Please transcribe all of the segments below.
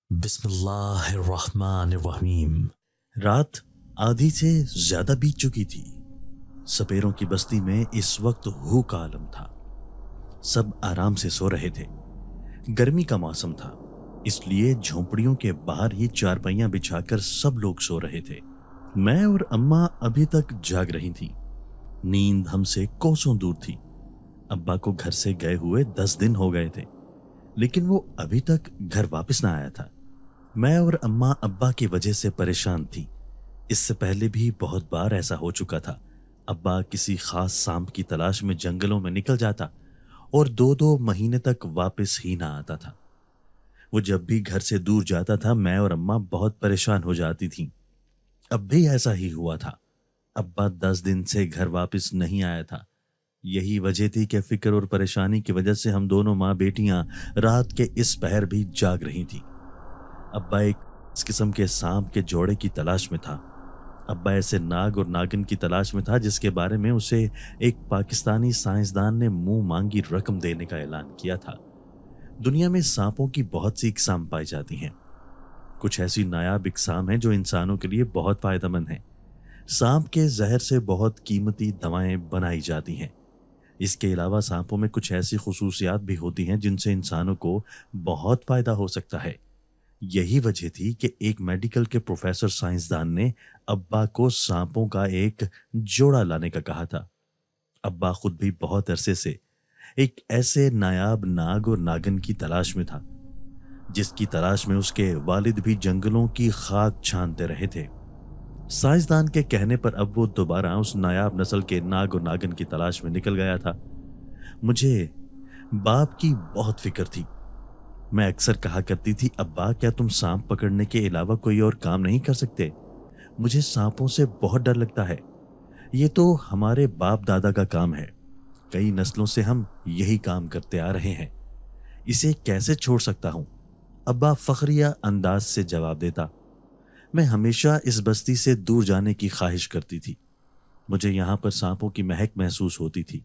بسم اللہ الرحمن الرحیم۔ رات آدھی سے زیادہ بیت چکی تھی۔ سپیروں کی بستی میں اس وقت ہو کا عالم تھا۔ سب آرام سے سو رہے تھے۔ گرمی کا موسم تھا، اس لیے جھونپڑیوں کے باہر ہی چارپائیاں بچھا کر سب لوگ سو رہے تھے۔ میں اور اماں ابھی تک جاگ رہی تھیں۔ نیند ہم سے کوسوں دور تھی۔ ابا کو گھر سے گئے ہوئے 10 دن ہو گئے تھے، لیکن وہ ابھی تک گھر واپس نہ آیا تھا۔ میں اور اماں ابا کی وجہ سے پریشان تھی۔ اس سے پہلے بھی بہت بار ایسا ہو چکا تھا۔ ابا کسی خاص سانپ کی تلاش میں جنگلوں میں نکل جاتا اور 2 مہینے تک واپس ہی نہ آتا تھا۔ وہ جب بھی گھر سے دور جاتا تھا میں اور اماں بہت پریشان ہو جاتی تھیں۔ اب بھی ایسا ہی ہوا تھا۔ ابا 10 دن سے گھر واپس نہیں آیا تھا۔ یہی وجہ تھی کہ فکر اور پریشانی کی وجہ سے ہم دونوں ماں بیٹیاں رات کے اس پہر بھی جاگ رہی تھیں۔ ابا ایک اس قسم کے سانپ کے جوڑے کی تلاش میں تھا۔ ابا ایسے ناگ اور ناگن کی تلاش میں تھا جس کے بارے میں اسے ایک پاکستانی سائنسدان نے منہ مانگی رقم دینے کا اعلان کیا تھا۔ دنیا میں سانپوں کی بہت سی اقسام پائی جاتی ہیں۔ کچھ ایسی نایاب اقسام ہیں جو انسانوں کے لیے بہت فائدہ مند ہیں۔ سانپ کے زہر سے بہت قیمتی دوائیں بنائی جاتی ہیں۔ اس کے علاوہ سانپوں میں کچھ ایسی خصوصیات بھی ہوتی ہیں جن سے انسانوں کو بہت فائدہ ہو سکتا ہے۔ یہی وجہ تھی کہ ایک میڈیکل کے پروفیسر سائنسدان نے ابا کو سانپوں کا ایک جوڑا لانے کا کہا تھا۔ ابا خود بھی بہت عرصے سے ایک ایسے نایاب ناگ اور ناگن کی تلاش میں تھا جس کی تلاش میں اس کے والد بھی جنگلوں کی خاک چھانتے رہے تھے۔ سائنسدان کے کہنے پر اب وہ دوبارہ اس نایاب نسل کے ناگ اور ناگن کی تلاش میں نکل گیا تھا۔ مجھے باپ کی بہت فکر تھی۔ میں اکثر کہا کرتی تھی، ابا کیا تم سانپ پکڑنے کے علاوہ کوئی اور کام نہیں کر سکتے؟ مجھے سانپوں سے بہت ڈر لگتا ہے۔ یہ تو ہمارے باپ دادا کا کام ہے، کئی نسلوں سے ہم یہی کام کرتے آ رہے ہیں، اسے کیسے چھوڑ سکتا ہوں؟ ابا فخریہ انداز سے جواب دیتا۔ میں ہمیشہ اس بستی سے دور جانے کی خواہش کرتی تھی۔ مجھے یہاں پر سانپوں کی مہک محسوس ہوتی تھی۔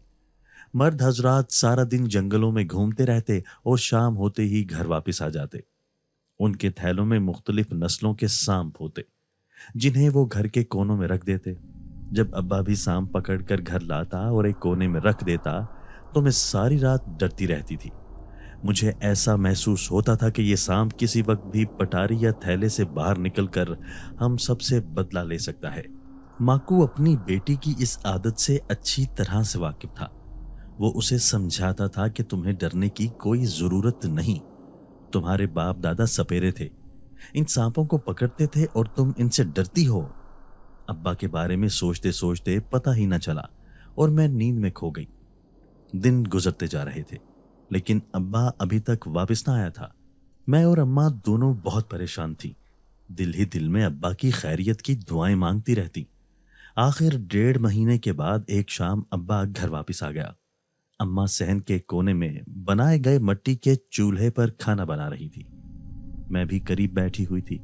مرد حضرات سارا دن جنگلوں میں گھومتے رہتے اور شام ہوتے ہی گھر واپس آ جاتے۔ ان کے تھیلوں میں مختلف نسلوں کے سانپ ہوتے جنہیں وہ گھر کے کونوں میں رکھ دیتے۔ جب ابا بھی سانپ پکڑ کر گھر لاتا اور ایک کونے میں رکھ دیتا تو میں ساری رات ڈرتی رہتی تھی۔ مجھے ایسا محسوس ہوتا تھا کہ یہ سانپ کسی وقت بھی پٹاری یا تھیلے سے باہر نکل کر ہم سب سے بدلہ لے سکتا ہے۔ ماکو اپنی بیٹی کی اس عادت سے اچھی طرح سے واقف تھا۔ وہ اسے سمجھاتا تھا کہ تمہیں ڈرنے کی کوئی ضرورت نہیں، تمہارے باپ دادا سپیرے تھے، ان سانپوں کو پکڑتے تھے اور تم ان سے ڈرتی ہو۔ ابا کے بارے میں سوچتے سوچتے پتہ ہی نہ چلا اور میں نیند میں کھو گئی۔ دن گزرتے جا رہے تھے لیکن ابا ابھی تک واپس نہ آیا تھا۔ میں اور اماں دونوں بہت پریشان تھی، دل ہی دل میں ابا کی خیریت کی دعائیں مانگتی رہتی۔ آخر 1.5 مہینے کے بعد ایک شام ابا گھر واپس آ گیا۔ اماں صحن کے کونے میں بنائے گئے مٹی کے چولہے پر کھانا بنا رہی تھی۔ میں بھی قریب بیٹھی ہوئی تھی،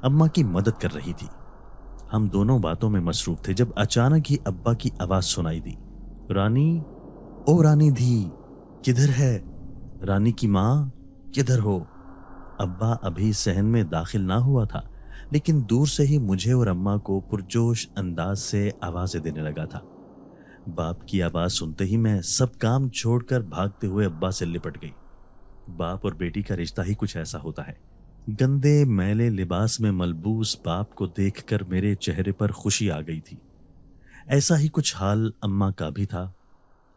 اماں کی مدد کر رہی تھی۔ ہم دونوں باتوں میں مصروف تھے جب اچانک ہی ابا کی آواز سنائی دی، رانی، او رانی دھی، کدھر ہے؟ رانی کی ماں کدھر ہو؟ ابا ابھی صحن میں داخل نہ ہوا تھا لیکن دور سے ہی مجھے اور اماں کو پرجوش انداز سے آوازیں دینے لگا تھا۔ باپ کی آواز سنتے ہی میں سب کام چھوڑ کر بھاگتے ہوئے ابا سے لپٹ گئی۔ باپ اور بیٹی کا رشتہ ہی کچھ ایسا ہوتا ہے۔ گندے میلے لباس میں ملبوس باپ کو دیکھ کر میرے چہرے پر خوشی آ گئی تھی۔ ایسا ہی کچھ حال اماں کا بھی تھا۔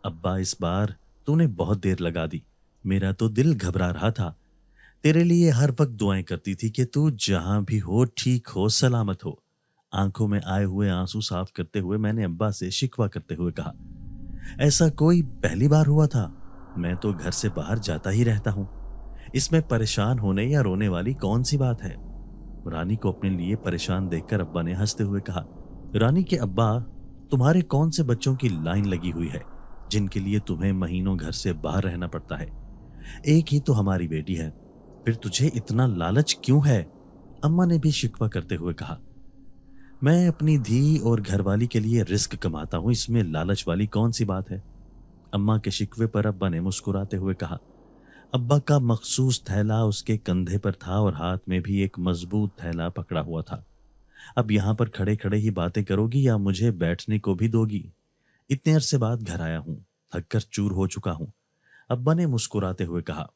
ابا، اس بار تو نے بہت دیر لگا دی، میرا تو دل گھبرا رہا تھا، تیرے لیے ہر وقت دعائیں کرتی تھی کہ تو جہاں بھی ہو ٹھیک ہو، سلامت ہو۔ آنکھوں میں آئے ہوئے آنسو صاف کرتے ہوئے میں نے ابا سے شکوہ کرتے ہوئے کہا، ایسا کوئی پہلی بار ہوا تھا؟ میں تو گھر سے باہر جاتا ہی رہتا ہوں، اس میں پریشان ہونے یا رونے والی کون سی بات ہے؟ رانی کو اپنے لیے پریشان دیکھ کر ابا نے ہنستے ہوئے کہا، رانی کے ابا، تمہارے کون سے بچوں کی لائن لگی ہوئی ہے جن کے لیے تمہیں مہینوں گھر سے باہر رہنا پڑتا ہے؟ ایک ہی تو ہماری بیٹی ہے، پھر تجھے اتنا لالچ کیوں ہے؟ اماں نے بھی شکوہ کرتے ہوئے کہا، میں اپنی دھی اور گھر والی کے لیے رزق کماتا ہوں، اس میں لالچ والی کون سی بات ہے؟ اماں کے شکوے پر ابا نے مسکراتے ہوئے کہا، अब्बा का मखसूस थैला उसके कंधे पर था और हाथ में भी एक मजबूत थैला पकड़ा हुआ था। अब यहाँ पर खड़े खड़े ही बातें करोगी या मुझे बैठने को भी दोगी? इतने अरसे बाद घर आया हूँ, थक कर चूर हो चुका हूँ, अब्बा ने मुस्कुराते हुए कहा।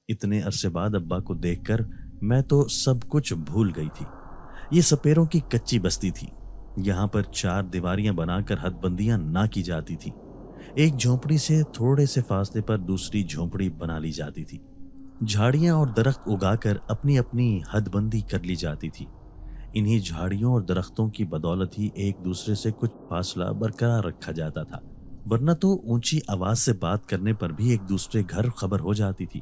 इतने अरसे बाद अब्बा को देखकर मैं तो सब कुछ भूल गई थी। ये सपेरों की कच्ची बस्ती थी। यहाँ पर 4 दीवारियां बनाकर हदबंदियां ना की जाती थी। एक झोंपड़ी से थोड़े से फासले पर दूसरी झोंपड़ी बना ली जाती थी। झाड़ियां और दरख्त उगाकर अपनी अपनी हदबंदी कर ली जाती थी। इन्हीं झाड़ियों और दरख्तों की बदौलत ही एक दूसरे से कुछ फासला बरकरार रखा जाता था, वरना तो ऊंची आवाज से बात करने पर भी एक दूसरे घर खबर हो जाती थी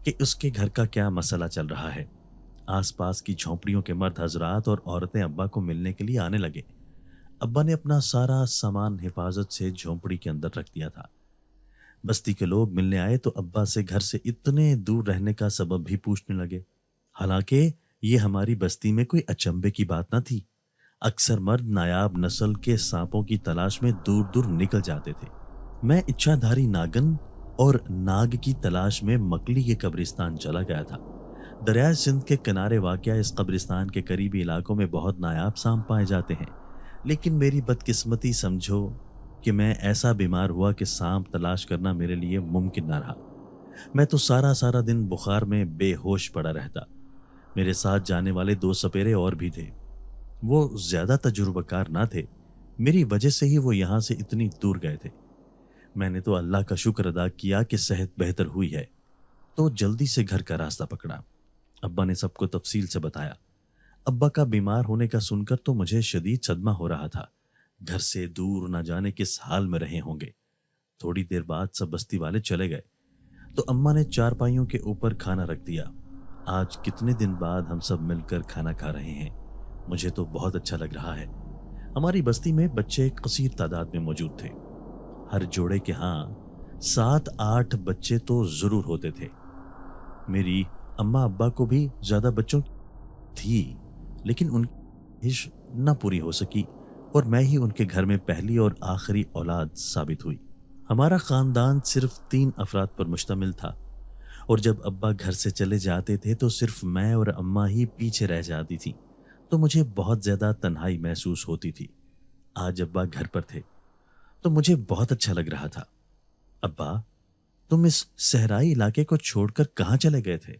कि उसके घर का क्या मसला चल रहा है। आसपास की झोंपड़ियों के मर्द हजरात और औरतें अब्बा को मिलने के लिए आने लगे। अब्बा ने अपना सारा सामान हिफाजत से झोंपड़ी के अंदर रख दिया था। बस्ती के लोग मिलने आए तो अब्बा से घर से इतने दूर रहने का सबब भी पूछने लगे। हालांकि ये हमारी बस्ती में कोई अचंभे की बात न थी। अक्सर मर्द नायाब नस्ल के सांपों की तलाश में दूर दूर निकल जाते थे। मैं इच्छाधारी नागन और नाग की तलाश में मकली के कब्रिस्तान चला गया था। दरिया सिंध के किनारे वाक़या इस कब्रिस्तान के करीबी इलाकों में बहुत नायाब सांप पाए जाते हैं, लेकिन मेरी बदकिस्मती समझो कि मैं ऐसा बीमार हुआ कि सांप तलाश करना मेरे लिए मुमकिन न रहा। मैं तो सारा सारा दिन बुखार में बेहोश पड़ा रहता। मेरे साथ जाने वाले 2 सपेरे और भी थे। वो ज्यादा तजुर्बाकार ना थे, मेरी वजह से ही वो यहाँ से इतनी दूर गए थे। मैंने तो अल्लाह का शुक्र अदा किया कि सेहत बेहतर हुई है, तो जल्दी से घर का रास्ता पकड़ा। अब्बा ने सबको तफसील से बताया। अब्बा का बीमार होने का सुनकर तो मुझे शदीद सदमा हो रहा था। घर से दूर न जाने किस हाल में रहे होंगे। थोड़ी देर बाद सब बस्ती वाले चले गए तो अम्मा ने चारपाइयों के ऊपर खाना रख दिया। आज कितने दिन बाद हम सब मिलकर खाना खा रहे हैं, मुझे तो बहुत अच्छा लग रहा है। हमारी बस्ती में बच्चे कसीर तादाद में मौजूद थे। हर जोड़े के यहाँ 7-8 बच्चे तो जरूर होते थे। मेरी अम्मा अब्बा को भी ज्यादा बच्चों थी, लेकिन उनकी ख्वाहिश न पूरी हो सकी और मैं ही उनके घर में पहली और आखिरी औलाद साबित हुई। हमारा खानदान सिर्फ 3 अफराद पर मुश्तमिल था और जब अब्बा घर से चले जाते थे तो सिर्फ मैं और अम्मा ही पीछे रह जाती थी, तो मुझे बहुत ज्यादा तन्हाई महसूस होती थी। आज अब्बा घर पर थे तो मुझे बहुत अच्छा लग रहा था। अब्बा, तुम इस सहराई इलाके को छोड़कर कहाँ चले गए थे?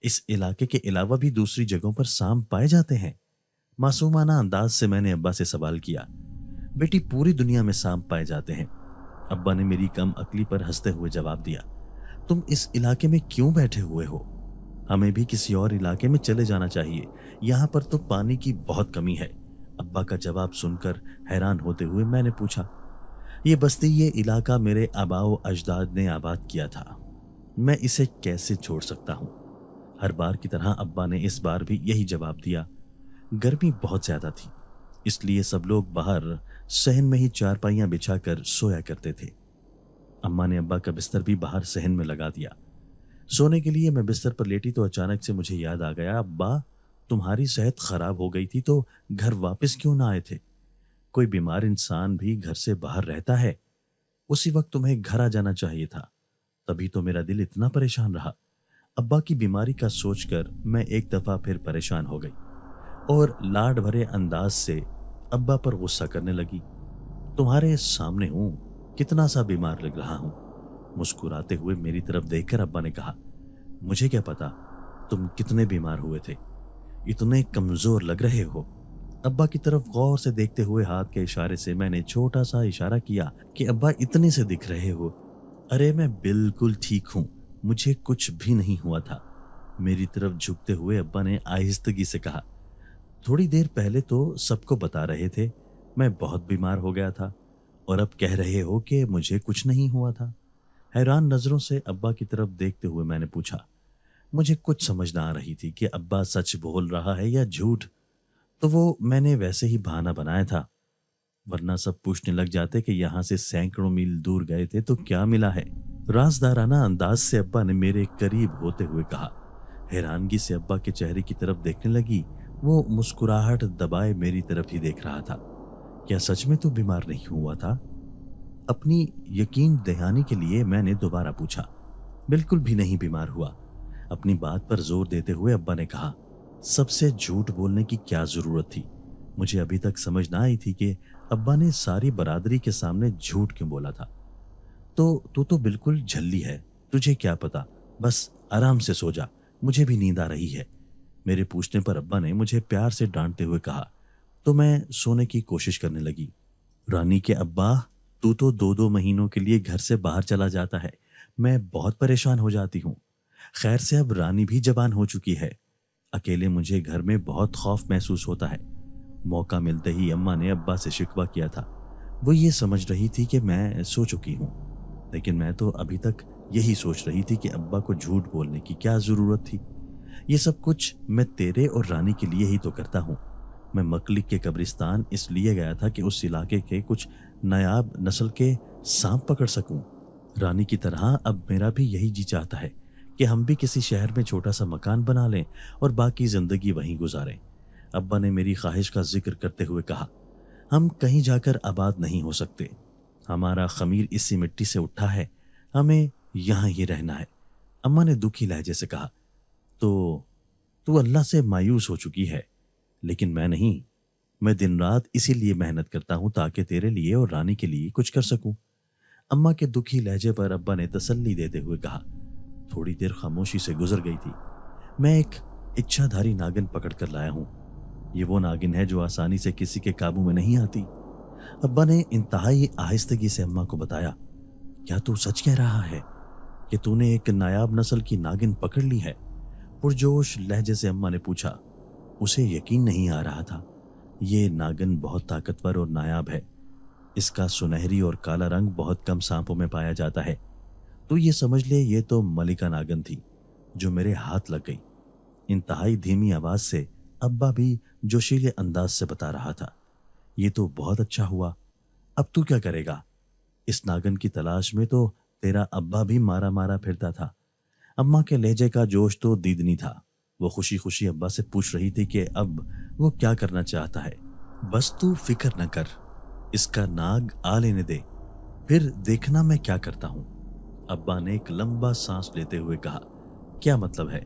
इस इलाके के अलावा भी दूसरी जगहों पर सांप पाए जाते हैं? मासूमाना अंदाज से मैंने अब्बा से सवाल किया। बेटी, पूरी दुनिया में सांप पाए जाते हैं। अब्बा ने मेरी कम अक्ली पर हंसते हुए जवाब दिया। तुम इस इलाके में क्यों बैठे हुए हो? हमें भी किसी और इलाके में चले जाना चाहिए, यहाँ पर तो पानी की बहुत कमी है। अब्बा का जवाब सुनकर हैरान होते हुए मैंने पूछा, ये बस्ती, ये इलाका मेरे आबाओ अजदाद ने आबाद किया था, मैं इसे कैसे छोड़ सकता हूँ? हर बार की तरह अब्बा ने इस बार भी यही जवाब दिया। गर्मी बहुत ज्यादा थी, इसलिए सब लोग बाहर सहन में ही चारपाइयां बिछाकर सोया करते थे। अम्मा ने अब्बा का बिस्तर भी बाहर सहन में लगा दिया। सोने के लिए मैं बिस्तर पर लेटी तो अचानक से मुझे याद आ गया, अब्बा, तुम्हारी सेहत खराब हो गई थी तो घर वापस क्यों ना आए थे? कोई बीमार इंसान भी घर से बाहर रहता है, उसी वक्त तुम्हें घर आ जाना चाहिए था। तभी तो मेरा दिल इतना परेशान रहा। अब्बा की बीमारी का सोचकर मैं एक दफा फिर परेशान हो गई और लाड भरे अंदाज से अब्बा पर गुस्सा करने लगी। तुम्हारे सामने हूं, कितना सा बीमार लग रहा हूं। मुस्कुराते हुए मेरी तरफ देखकर अब्बा ने कहा, मुझे क्या पता तुम कितने बीमार हुए थे, इतने कमजोर लग रहे हो। अब्बा की तरफ गौर से देखते हुए हाथ के इशारे से मैंने छोटा सा इशारा किया कि अब्बा, इतने से दिख रहे हो। अरे मैं बिल्कुल ठीक हूं, मुझे कुछ भी नहीं हुआ था। मेरी तरफ झुकते हुए अब्बा ने आहिस्तगी से कहा, थोड़ी देर पहले तो सबको बता रहे थे मैं बहुत बीमार हो गया था और अब कह रहे हो कि मुझे कुछ नहीं हुआ था। हैरान नजरों से अब्बा की तरफ देखते हुए मैंने पूछा। मुझे कुछ समझ ना आ रही थी कि अब्बा सच बोल रहा है या झूठ, तो वो मैंने वैसे ही बहाना बनाया था, वरना सब पूछने लग जाते कि यहाँ से सैकड़ों मील दूर गए थे तो क्या मिला है। राजदाराना अंदाज से अब्बा ने मेरे करीब होते हुए कहा। हैरानगी से अब्बा के चेहरे की तरफ देखने लगी। वो मुस्कुराहट दबाए मेरी तरफ ही देख रहा था। क्या सच में तू बीमार नहीं हुआ था? अपनी यकीन दहानी के लिए मैंने दोबारा पूछा। बिल्कुल भी नहीं बीमार हुआ। अपनी बात पर जोर देते हुए अब्बा ने कहा, सबसे झूठ बोलने की क्या जरूरत थी? मुझे अभी तक समझ ना आई थी कि अब्बा ने सारी बरादरी के सामने झूठ क्यों बोला था। तो तू तो बिल्कुल झल्ली है, तुझे क्या पता, बस आराम से सो जा, मुझे भी नींद आ रही है। मेरे पूछने पर अब्बा ने मुझे प्यार से डांटते हुए कहा, तो मैं सोने की कोशिश करने लगी। रानी के अब्बा, तू तो 2-2 महीनों के लिए घर से बाहर चला जाता है, मैं बहुत परेशान हो जाती हूँ। खैर से अब रानी भी जवान हो चुकी है, अकेले मुझे घर में बहुत खौफ महसूस होता है। मौका मिलते ही अम्मा ने अब्बा से शिकवा किया था। वो ये समझ रही थी कि मैं सो चुकी हूँ, लेकिन मैं तो अभी तक यही सोच रही थी कि अब्बा को झूठ बोलने की क्या जरूरत थी। ये सब कुछ मैं तेरे और रानी के लिए ही तो करता हूँ। मैं मकलिक के कब्रिस्तान इसलिए गया था कि उस इलाके के कुछ नायाब नस्ल के सांप पकड़ सकूं। रानी की तरह अब मेरा भी यही जी चाहता है कि हम भी किसी शहर में छोटा सा मकान बना लें और बाकी जिंदगी वहीं गुजारें। अब्बा ने मेरी ख्वाहिश का जिक्र करते हुए कहा, हम कहीं जाकर आबाद नहीं हो सकते, हमारा खमीर इसी मिट्टी से उठा है, हमें यहाँ ही रहना है। अम्मा ने दुखी लहजे से कहा, तो तू अल्लाह से मायूस हो चुकी है, लेकिन मैं नहीं। मैं दिन रात इसीलिए मेहनत करता हूं ताकि तेरे लिए और रानी के लिए कुछ कर सकूं। अम्मा के दुखी लहजे पर अब्बा ने तसल्ली देते हुए कहा। थोड़ी देर खामोशी से गुजर गई थी। मैं एक इच्छाधारी नागिन पकड़ कर लाया हूं। ये वो नागिन है जो आसानी से किसी के काबू में नहीं आती। अब्बा ने इंतहाई आहिस्तगी से अम्मा को बताया, क्या तू सच कह रहा है कि तूने एक नायाब नस्ल की नागिन पकड़ ली है? पुरजोश लहजे से अम्मा ने पूछा। उसे यकीन नहीं आ रहा था। ये नागिन बहुत ताकतवर और नायाब है। इसका सुनहरी और काला रंग बहुत कम सांपों में पाया जाता है। तो ये समझ ले, ये तो मलिका नागिन थी जो मेरे हाथ लग गई। इंतहाई धीमी आवाज से अब्बा भी जोशीले अंदाज से बता रहा था। ये तो बहुत अच्छा हुआ। अब तू क्या करेगा? इस नागिन की तलाश में तो तेरा अब्बा भी मारा मारा फिरता था। अम्मा के लहजे का जोश तो दीदनी था। वो खुशी खुशी अब्बा से पूछ रही थी कि अब वो क्या करना चाहता है। बस तू फिक्र न कर, इसका नाग आ लेने दे, फिर देखना मैं क्या करता हूं। अब्बा ने एक लंबा सांस लेते हुए कहा, क्या मतलब है?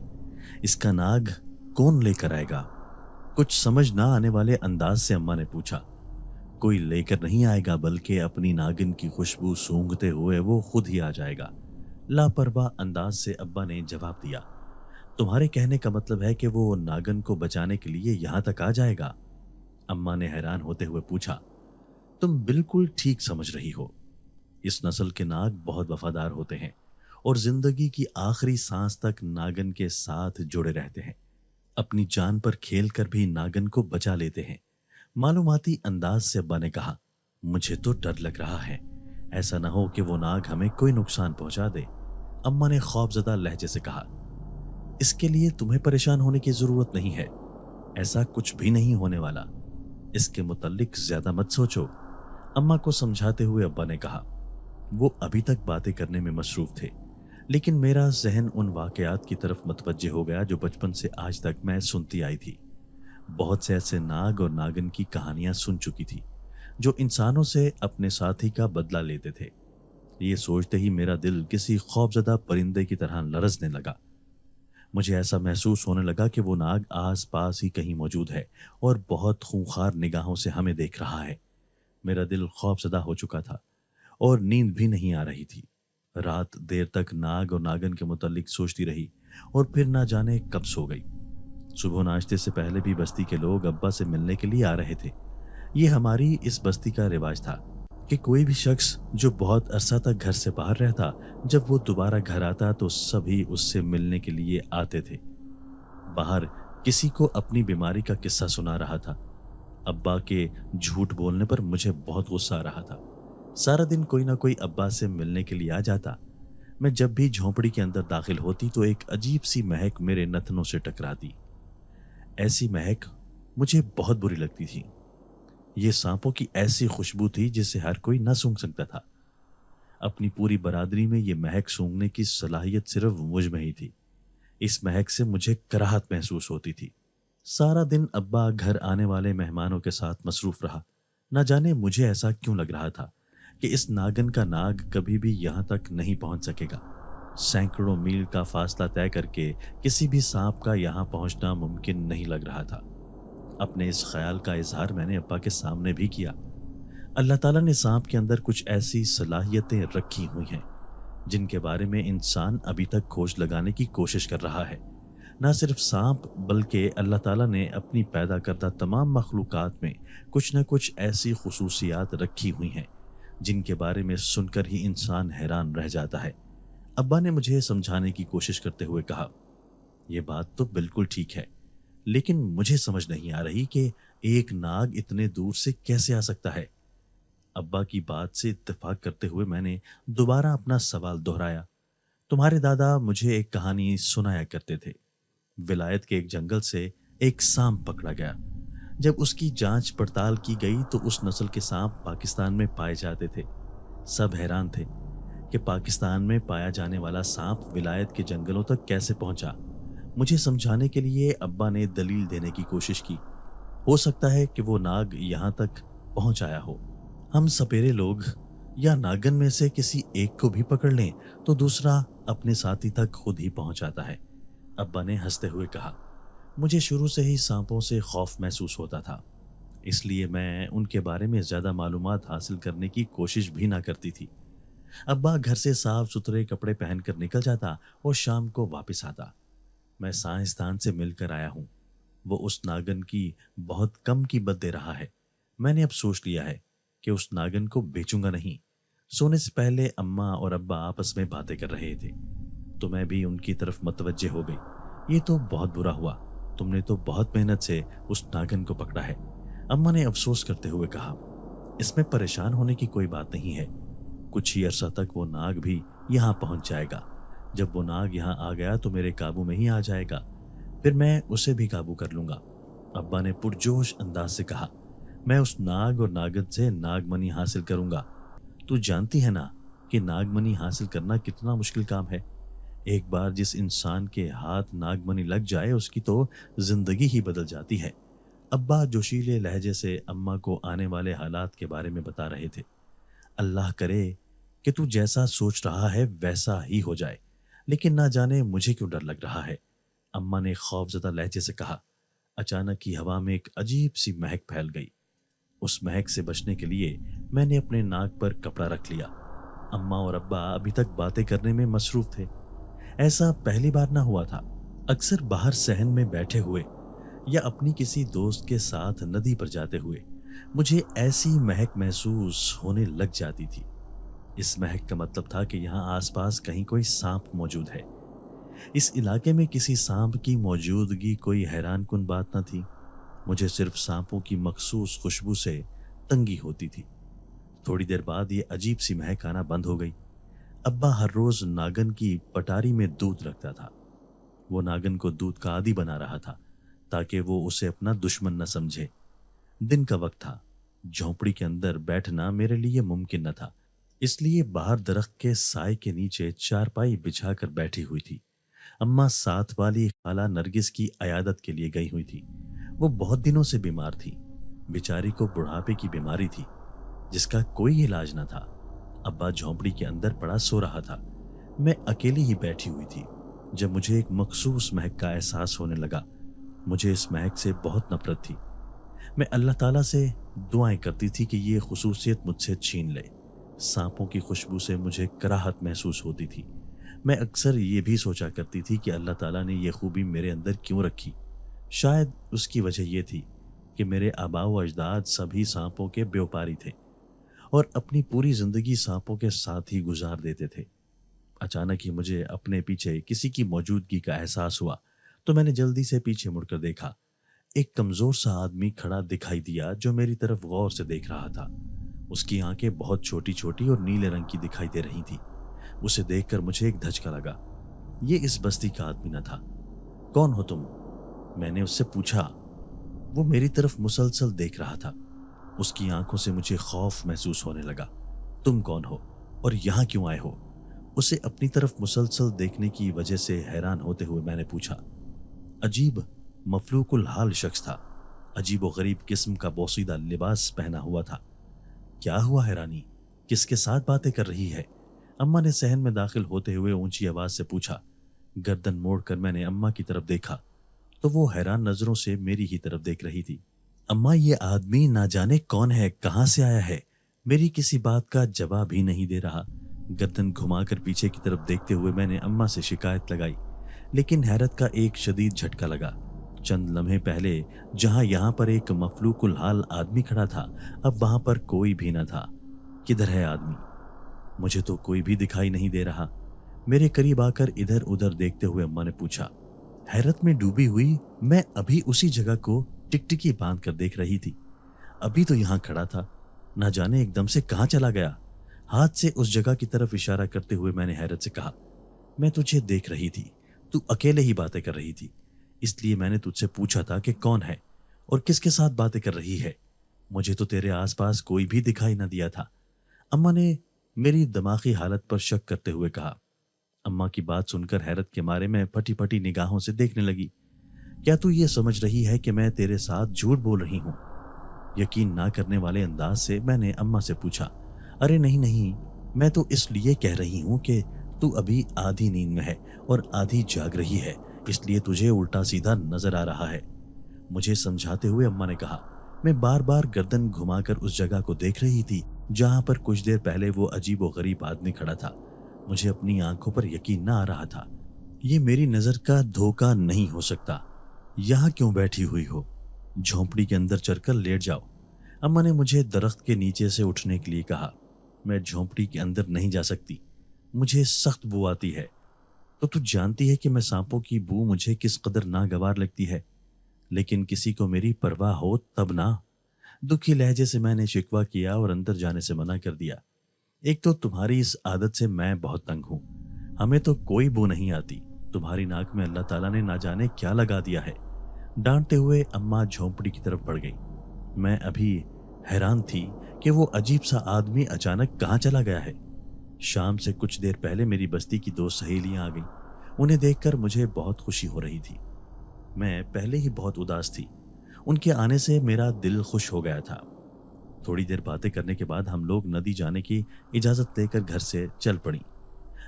इसका नाग कौन लेकर आएगा? कुछ समझ ना आने वाले अंदाज से अम्मा ने पूछा। कोई लेकर नहीं आएगा, बल्कि अपनी नागिन की खुशबू सूंघते हुए वो खुद ही आ जाएगा। लापरवाह अंदाज से अब्बा ने जवाब दिया। तुम्हारे कहने का मतलब है कि वो नागिन को बचाने के लिए यहां तक आ जाएगा? अम्मा ने हैरान होते हुए पूछा। तुम बिल्कुल ठीक समझ रही हो। इस नस्ल के नाग बहुत वफादार होते हैं और जिंदगी की आखिरी सांस तक नागिन के साथ जुड़े रहते हैं। अपनी जान पर खेल कर भी नागिन को बचा लेते हैं। मालूमाती अंदाज से अब्बा ने कहा, मुझे तो डर लग रहा है, ऐसा ना हो कि वो नाग हमें कोई नुकसान पहुंचा दे। अम्मा ने खौफजदा लहजे से कहा, इसके लिए तुम्हें परेशान होने की जरूरत नहीं है, ऐसा कुछ भी नहीं होने वाला। इसके मुतल्लिक ज्यादा मत सोचो। अम्मा को समझाते हुए अब्बा ने कहा। वो अभी तक बातें करने में मसरूफ थे, लेकिन मेरा जहन उन वाकयात की तरफ मतवज्जे हो गया जो बचपन से आज तक मैं सुनती आई थी। बहुत से ऐसे नाग और नागिन की कहानियां सुन चुकी थी जो इंसानों से अपने साथी का बदला लेते थे। ये सोचते ही मेरा दिल किसी खौफजदा परिंदे की तरह लरजने लगा। मुझे ऐसा महसूस होने लगा कि वो नाग आस पास ही कहीं मौजूद है और बहुत खूंखार निगाहों से हमें देख रहा है। मेरा दिल खौफजदा हो चुका था और नींद भी नहीं आ रही थी। रात देर तक नाग और नागिन के मुतालिक सोचती रही और फिर ना जाने कब सो गई। सुबह नाश्ते से पहले भी बस्ती के लोग अब्बा से मिलने के लिए आ रहे थे। ये हमारी इस बस्ती का रिवाज था कि कोई भी शख्स जो बहुत अरसा तक घर से बाहर रहता, जब वो दोबारा घर आता तो सभी उससे मिलने के लिए आते थे। बाहर किसी को अपनी बीमारी का किस्सा सुना रहा था। अब्बा के झूठ बोलने पर मुझे बहुत गुस्सा आ रहा था। सारा दिन कोई ना कोई अब्बा से मिलने के लिए आ जाता। मैं जब भी झोंपड़ी के अंदर दाखिल होती तो एक अजीब सी महक मेरे नथनों से टकराती। ऐसी महक मुझे बहुत बुरी लगती थी। ये सांपों की ऐसी खुशबू थी जिसे हर कोई न सूंघ सकता था। अपनी पूरी बरादरी में ये महक सूंघने की सलाहियत सिर्फ मुझ में ही थी। इस महक से मुझे कराहत महसूस होती थी। सारा दिन अब्बा घर आने वाले मेहमानों के साथ मसरूफ रहा। न जाने मुझे ऐसा क्यों लग रहा था कि इस नागिन का नाग कभी भी यहां तक नहीं पहुंच सकेगा। सैकड़ों मील का फासला तय करके किसी भी सांप का यहाँ पहुंचना मुमकिन नहीं लग रहा था। अपने इस ख्याल का इजहार मैंने अब्बा के सामने भी किया। अल्लाह ताला ने सांप के अंदर कुछ ऐसी सलाहियतें रखी हुई हैं जिनके बारे में इंसान अभी तक खोज लगाने की कोशिश कर रहा है। ना सिर्फ सांप बल्कि अल्लाह ताला ने अपनी पैदा करदा तमाम मखलूक़ात में कुछ न कुछ ऐसी खुसूसियात रखी हुई हैं जिनके बारे में सुनकर ही इंसान हैरान रह जाता है। अब्बा ने मुझे समझाने की कोशिश करते हुए कहा, यह बात तो बिल्कुल ठीक है, लेकिन मुझे समझ नहीं आ रही कि एक नाग इतने दूर से कैसे आ सकता है। अब्बा की बात से इत्तेफाक करते हुए मैंने दोबारा अपना सवाल दोहराया। तुम्हारे दादा मुझे एक कहानी सुनाया करते थे। विलायत के एक जंगल से एक सांप पकड़ा गया। जब उसकी जांच पड़ताल की गई तो उस नस्ल के सांप पाकिस्तान में पाए जाते थे। सब हैरान थे कि पाकिस्तान में पाया जाने वाला सांप विलायत के जंगलों तक कैसे पहुंचा। मुझे समझाने के लिए अब्बा ने दलील देने की कोशिश की। हो सकता है कि वो नाग यहाँ तक पहुंच आया हो। हम सपेरे लोग या नागन में से किसी एक को भी पकड़ लें तो दूसरा अपने साथी तक खुद ही पहुंच आता है। अब्बा ने हंसते हुए कहा, मुझे शुरू से ही सांपों से खौफ महसूस होता था, इसलिए मैं उनके बारे में ज़्यादा मालूमात हासिल करने की कोशिश भी ना करती थी। अब्बा घर से साफ सुथरे कपड़े पहनकर निकल जाता और शाम को वापस आता। मैं साइंसदान से मिलकर आया हूँ। वो उस नागन की बहुत कम कीमत दे रहा है। मैंने अब सोच लिया है कि उस नागन को बेचूंगा नहीं। सोने से पहले अम्मा और अब्बा आपस में बातें कर रहे थे तो मैं भी उनकी तरफ मतवज्जे हो गई। ये तो बहुत बुरा हुआ, तुमने तो बहुत मेहनत से उस नागन को पकड़ा है। अम्मा ने अफसोस करते हुए कहा, इसमें परेशान होने की कोई बात नहीं है। कुछ ही अरसा तक वो नाग भी यहाँ पहुँच जाएगा। जब वो नाग यहाँ आ गया तो मेरे काबू में ही आ जाएगा, फिर मैं उसे भी काबू कर लूंगा। अब्बा ने पुरजोश अंदाज से कहा, मैं उस नाग और नागन से नागमनी हासिल करूंगा। तू जानती है ना कि नागमनी हासिल करना कितना मुश्किल काम है। एक बार जिस इंसान के हाथ नागमनी लग जाए उसकी तो जिंदगी ही बदल जाती है। अब्बा जोशीले लहजे से अम्मा को आने वाले हालात के बारे में बता रहे थे। अल्लाह करे कि तू जैसा सोच रहा है वैसा ही हो जाए, लेकिन ना जाने मुझे क्यों डर लग रहा है, अम्मा ने खौफजदा लहजे से कहा। अचानक ही हवा में एक अजीब सी महक फैल गई। उस महक से बचने के लिए मैंने अपने नाक पर कपड़ा रख लिया। अम्मा और अब्बा अभी तक बातें करने में मसरूफ थे। ऐसा पहली बार ना हुआ था। अक्सर बाहर सहन में बैठे हुए या अपनी किसी दोस्त के साथ नदी पर जाते हुए मुझे ऐसी महक महसूस होने लग जाती थी। इस महक का मतलब था कि यहाँ आसपास कहीं कोई सांप मौजूद है। इस इलाके में किसी सांप की मौजूदगी कोई हैरान कुन बात न थी। मुझे सिर्फ सांपों की मखसूस खुशबू से तंगी होती थी। थोड़ी देर बाद ये अजीब सी महक आना बंद हो गई। अब्बा हर रोज नागन की पटारी में दूध रखता था। वो नागन को दूध का आदी बना रहा था ताकि वो उसे अपना दुश्मन न समझे। दिन का वक्त था। झोंपड़ी के अंदर बैठना मेरे लिए मुमकिन न था, इसलिए बाहर दरख्त के साए के नीचे चारपाई बिछाकर बैठी हुई थी। अम्मा साथ वाली खाला नरगिस की अयादत के लिए गई हुई थी। वो बहुत दिनों से बीमार थी। बेचारी को बुढ़ापे की बीमारी थी जिसका कोई इलाज न था। अब्बा झोंपड़ी के अंदर पड़ा सो रहा था। मैं अकेली ही बैठी हुई थी जब मुझे एक मखसूस महक का एहसास होने लगा। मुझे इस महक से बहुत नफरत थी। मैं अल्लाह ताला से दुआएं करती थी कि ये खुसूसियत मुझसे छीन ले। सांपों की खुशबू से मुझे कराहत महसूस होती थी। मैं अक्सर ये भी सोचा करती थी कि अल्लाह ताला ने यह खूबी मेरे अंदर क्यों रखी। शायद उसकी वजह यह थी कि मेरे आबा व अजदाद सभी सांपों के व्यापारी थे और अपनी पूरी जिंदगी सांपों के साथ ही गुजार देते थे। अचानक ही मुझे अपने पीछे किसी की मौजूदगी का एहसास हुआ तो मैंने जल्दी से पीछे मुड़कर देखा। एक कमजोर सा आदमी खड़ा दिखाई दिया जो मेरी तरफ गौर से देख रहा था। उसकी आंखें बहुत छोटी छोटी और नीले रंग की दिखाई दे रही थी। उसे देखकर मुझे एक धचका लगा। ये इस बस्ती का आदमी न था। कौन हो तुम? मैंने उससे पूछा। वो मेरी तरफ मुसलसल देख रहा था। उसकी आंखों से मुझे खौफ महसूस होने लगा। तुम कौन हो और यहाँ क्यों आए हो? उसे अपनी तरफ मुसलसल देखने की वजह से हैरान होते हुए मैंने पूछा। अजीब मफलूकुल हाल शख्स था। अजीब व गरीब किस्म का बोसीदा लिबास पहना हुआ था। क्या हुआ है रानी? किसके साथ बातें कर रही है? अम्मा ने सहन में दाखिल होते हुए ऊंची आवाज से पूछा। गर्दन मोड़कर मैंने अम्मा की तरफ देखा तो वो हैरान नजरों से मेरी ही तरफ देख रही थी। अम्मा, ये आदमी ना जाने कौन है, कहाँ से आया है? मेरी किसी बात का जवाब ही नहीं दे रहा। गर्दन घुमाकर पीछे की तरफ देखते हुए मैंने अम्मा से शिकायत लगाई, लेकिन हैरत का एक शदीद झटका लगा। चंद लम्हे पहले जहां यहां पर एक मफलूकुल हाल आदमी खड़ा था, अब वहां पर कोई भी न था। किधर है आदमी? मुझे तो कोई भी दिखाई नहीं दे रहा। मेरे करीब आकर इधर उधर देखते हुए अम्मा ने पूछा। हैरत में डूबी हुई मैं अभी उसी जगह को टिकटिकी बांध कर देख रही थी। अभी तो यहां खड़ा था, ना जाने एकदम से कहां चला गया। हाथ से उस जगह की तरफ इशारा करते हुए मैंने हैरत से कहा, मैं तुझे देख रही थी, तू अकेले ही बातें कर रही थी, इसलिए मैंने तुझसे पूछा था कि कौन है और किसके साथ बातें कर रही है। मुझे तो तेरे आसपास कोई भी दिखाई न दिया था। अम्मा ने मेरी दिमागी हालत पर शक करते हुए कहा। अम्मा की बात सुनकर हैरत के मारे मैं फटी फटी निगाहों से देखने लगी। क्या तू ये समझ रही है कि मैं तेरे साथ झूठ बोल रही हूँ? यकीन ना करने वाले अंदाज से मैंने अम्मा से पूछा। अरे नहीं नहीं, मैं तो इसलिए कह रही हूँ कि तू अभी आधी नींद में है और आधी जाग रही है, इसलिए तुझे उल्टा सीधा नजर आ रहा है। मुझे समझाते हुए अम्मा ने कहा। मैं बार बार गर्दन घुमाकर उस जगह को देख रही थी जहां पर कुछ देर पहले वो अजीब व गरीब आदमी खड़ा था। मुझे अपनी आंखों पर यकीन न आ रहा था। ये मेरी नजर का धोखा नहीं हो सकता। यहाँ क्यों बैठी हुई हो? झोंपड़ी के अंदर चलकर लेट जाओ। अम्मा ने मुझे दरख्त के नीचे से उठने के लिए कहा। मैं झोंपड़ी के अंदर नहीं जा सकती, मुझे सख्त बू आती है। तो तू जानती है कि मैं सांपों की बू मुझे किस कदर नागवार लगती है, लेकिन किसी को मेरी परवाह हो तब ना। दुखी लहजे से मैंने शिकवा किया और अंदर जाने से मना कर दिया। एक तो तुम्हारी इस आदत से मैं बहुत तंग हूं। हमें तो कोई बू नहीं आती, तुम्हारी नाक में अल्लाह ताला ने ना जाने क्या लगा दिया है। डांटते हुए अम्मा झोंपड़ी की तरफ बढ़ गई। मैं अभी हैरान थी कि वो अजीब सा आदमी अचानक कहाँ चला गया है। शाम से कुछ देर पहले मेरी बस्ती की 2 सहेलियां आ गईं। उन्हें देखकर मुझे बहुत खुशी हो रही थी। मैं पहले ही बहुत उदास थी, उनके आने से मेरा दिल खुश हो गया था। थोड़ी देर बातें करने के बाद हम लोग नदी जाने की इजाजत लेकर घर से चल पड़ी।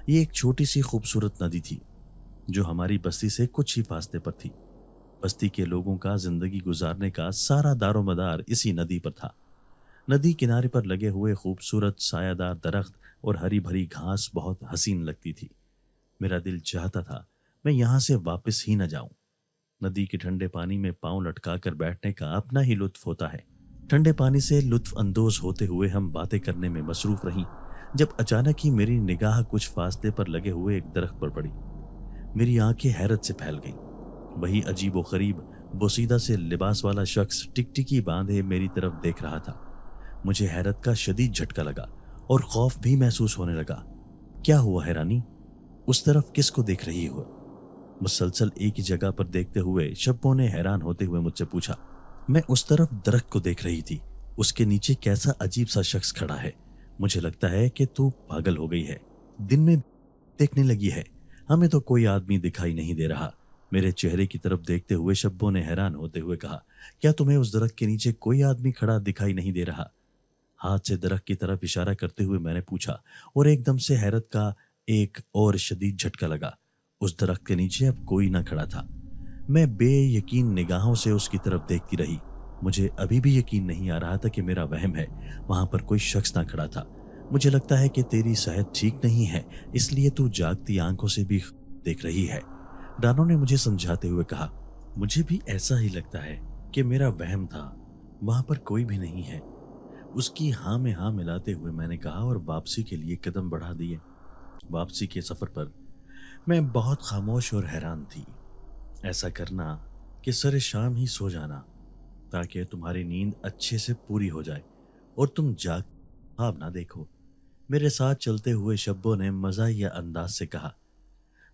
ये एक छोटी सी खूबसूरत नदी थी जो हमारी बस्ती से कुछ ही फासले पर थी। बस्ती के लोगों का जिंदगी गुजारने का सारा दारोमदार इसी नदी पर था। नदी किनारे पर लगे हुए खूबसूरत सायादार दरख्त और हरी भरी घास बहुत हसीन लगती थी। मेरा दिल चाहता था मैं यहाँ से वापस ही न जाऊं। नदी के ठंडे पानी में पांव लटकाकर बैठने का अपना ही लुत्फ होता है। ठंडे पानी से लुत्फ अंदोज होते हुए हम बातें करने में मसरूफ रहीं, जब अचानक ही मेरी निगाह कुछ फासले पर लगे हुए एक दरख्त पर पड़ी। मेरी आंखें हैरत से फैल गईं। वही अजीब व गरीब बोसीदा से लिबास वाला शख्स टिकटिकी बांधे मेरी तरफ देख रहा था। मुझे हैरत का शदीद झटका लगा और खौफ भी महसूस होने लगा। क्या हुआ है रानी? उस तरफ किसको देख रही हो? मुसलसल एक ही जगह पर देखते हुए शब्बों ने हैरान होते हुए मुझसे पूछा। मैं उस तरफ दरख्त को देख रही थी, उसके नीचे कैसा अजीब सा शख्स खड़ा है। मुझे लगता है कि तू पागल हो गई है, दिन में देखने लगी है, हमें तो कोई आदमी दिखाई नहीं दे रहा। मेरे चेहरे की तरफ देखते हुए शब्बों ने हैरान होते हुए कहा। क्या तुम्हें उस दरख्त के नीचे कोई आदमी खड़ा दिखाई नहीं दे रहा? हाथ से दरख्त की तरफ इशारा करते हुए मैंने पूछा और एकदम से हैरत का एक और शदीद झटका लगा। उस दरख्त के नीचे अब कोई ना खड़ा था। मैं बेयकीन निगाहों से उसकी तरफ देखती रही। मुझे अभी भी यकीन नहीं आ रहा था कि मेरा वहम है, वहां पर कोई शख्स ना खड़ा था। मुझे लगता है कि तेरी सेहत ठीक नहीं है, इसलिए तू जागती आंखों से भी देख रही है, रानो ने मुझे समझाते हुए कहा। मुझे भी ऐसा ही लगता है कि मेरा वहम था, वहां पर कोई भी नहीं है, उसकी हाँ में हाँ मिलाते हुए मैंने कहा और वापसी के लिए कदम बढ़ा दिए। वापसी के सफर पर मैं बहुत खामोश और हैरान थी। ऐसा करना कि सरे शाम ही सो जाना ताकि तुम्हारी नींद अच्छे से पूरी हो जाए और तुम जाग ख्वाब ना देखो, मेरे साथ चलते हुए शब्बों ने मज़ाहिया अंदाज से कहा।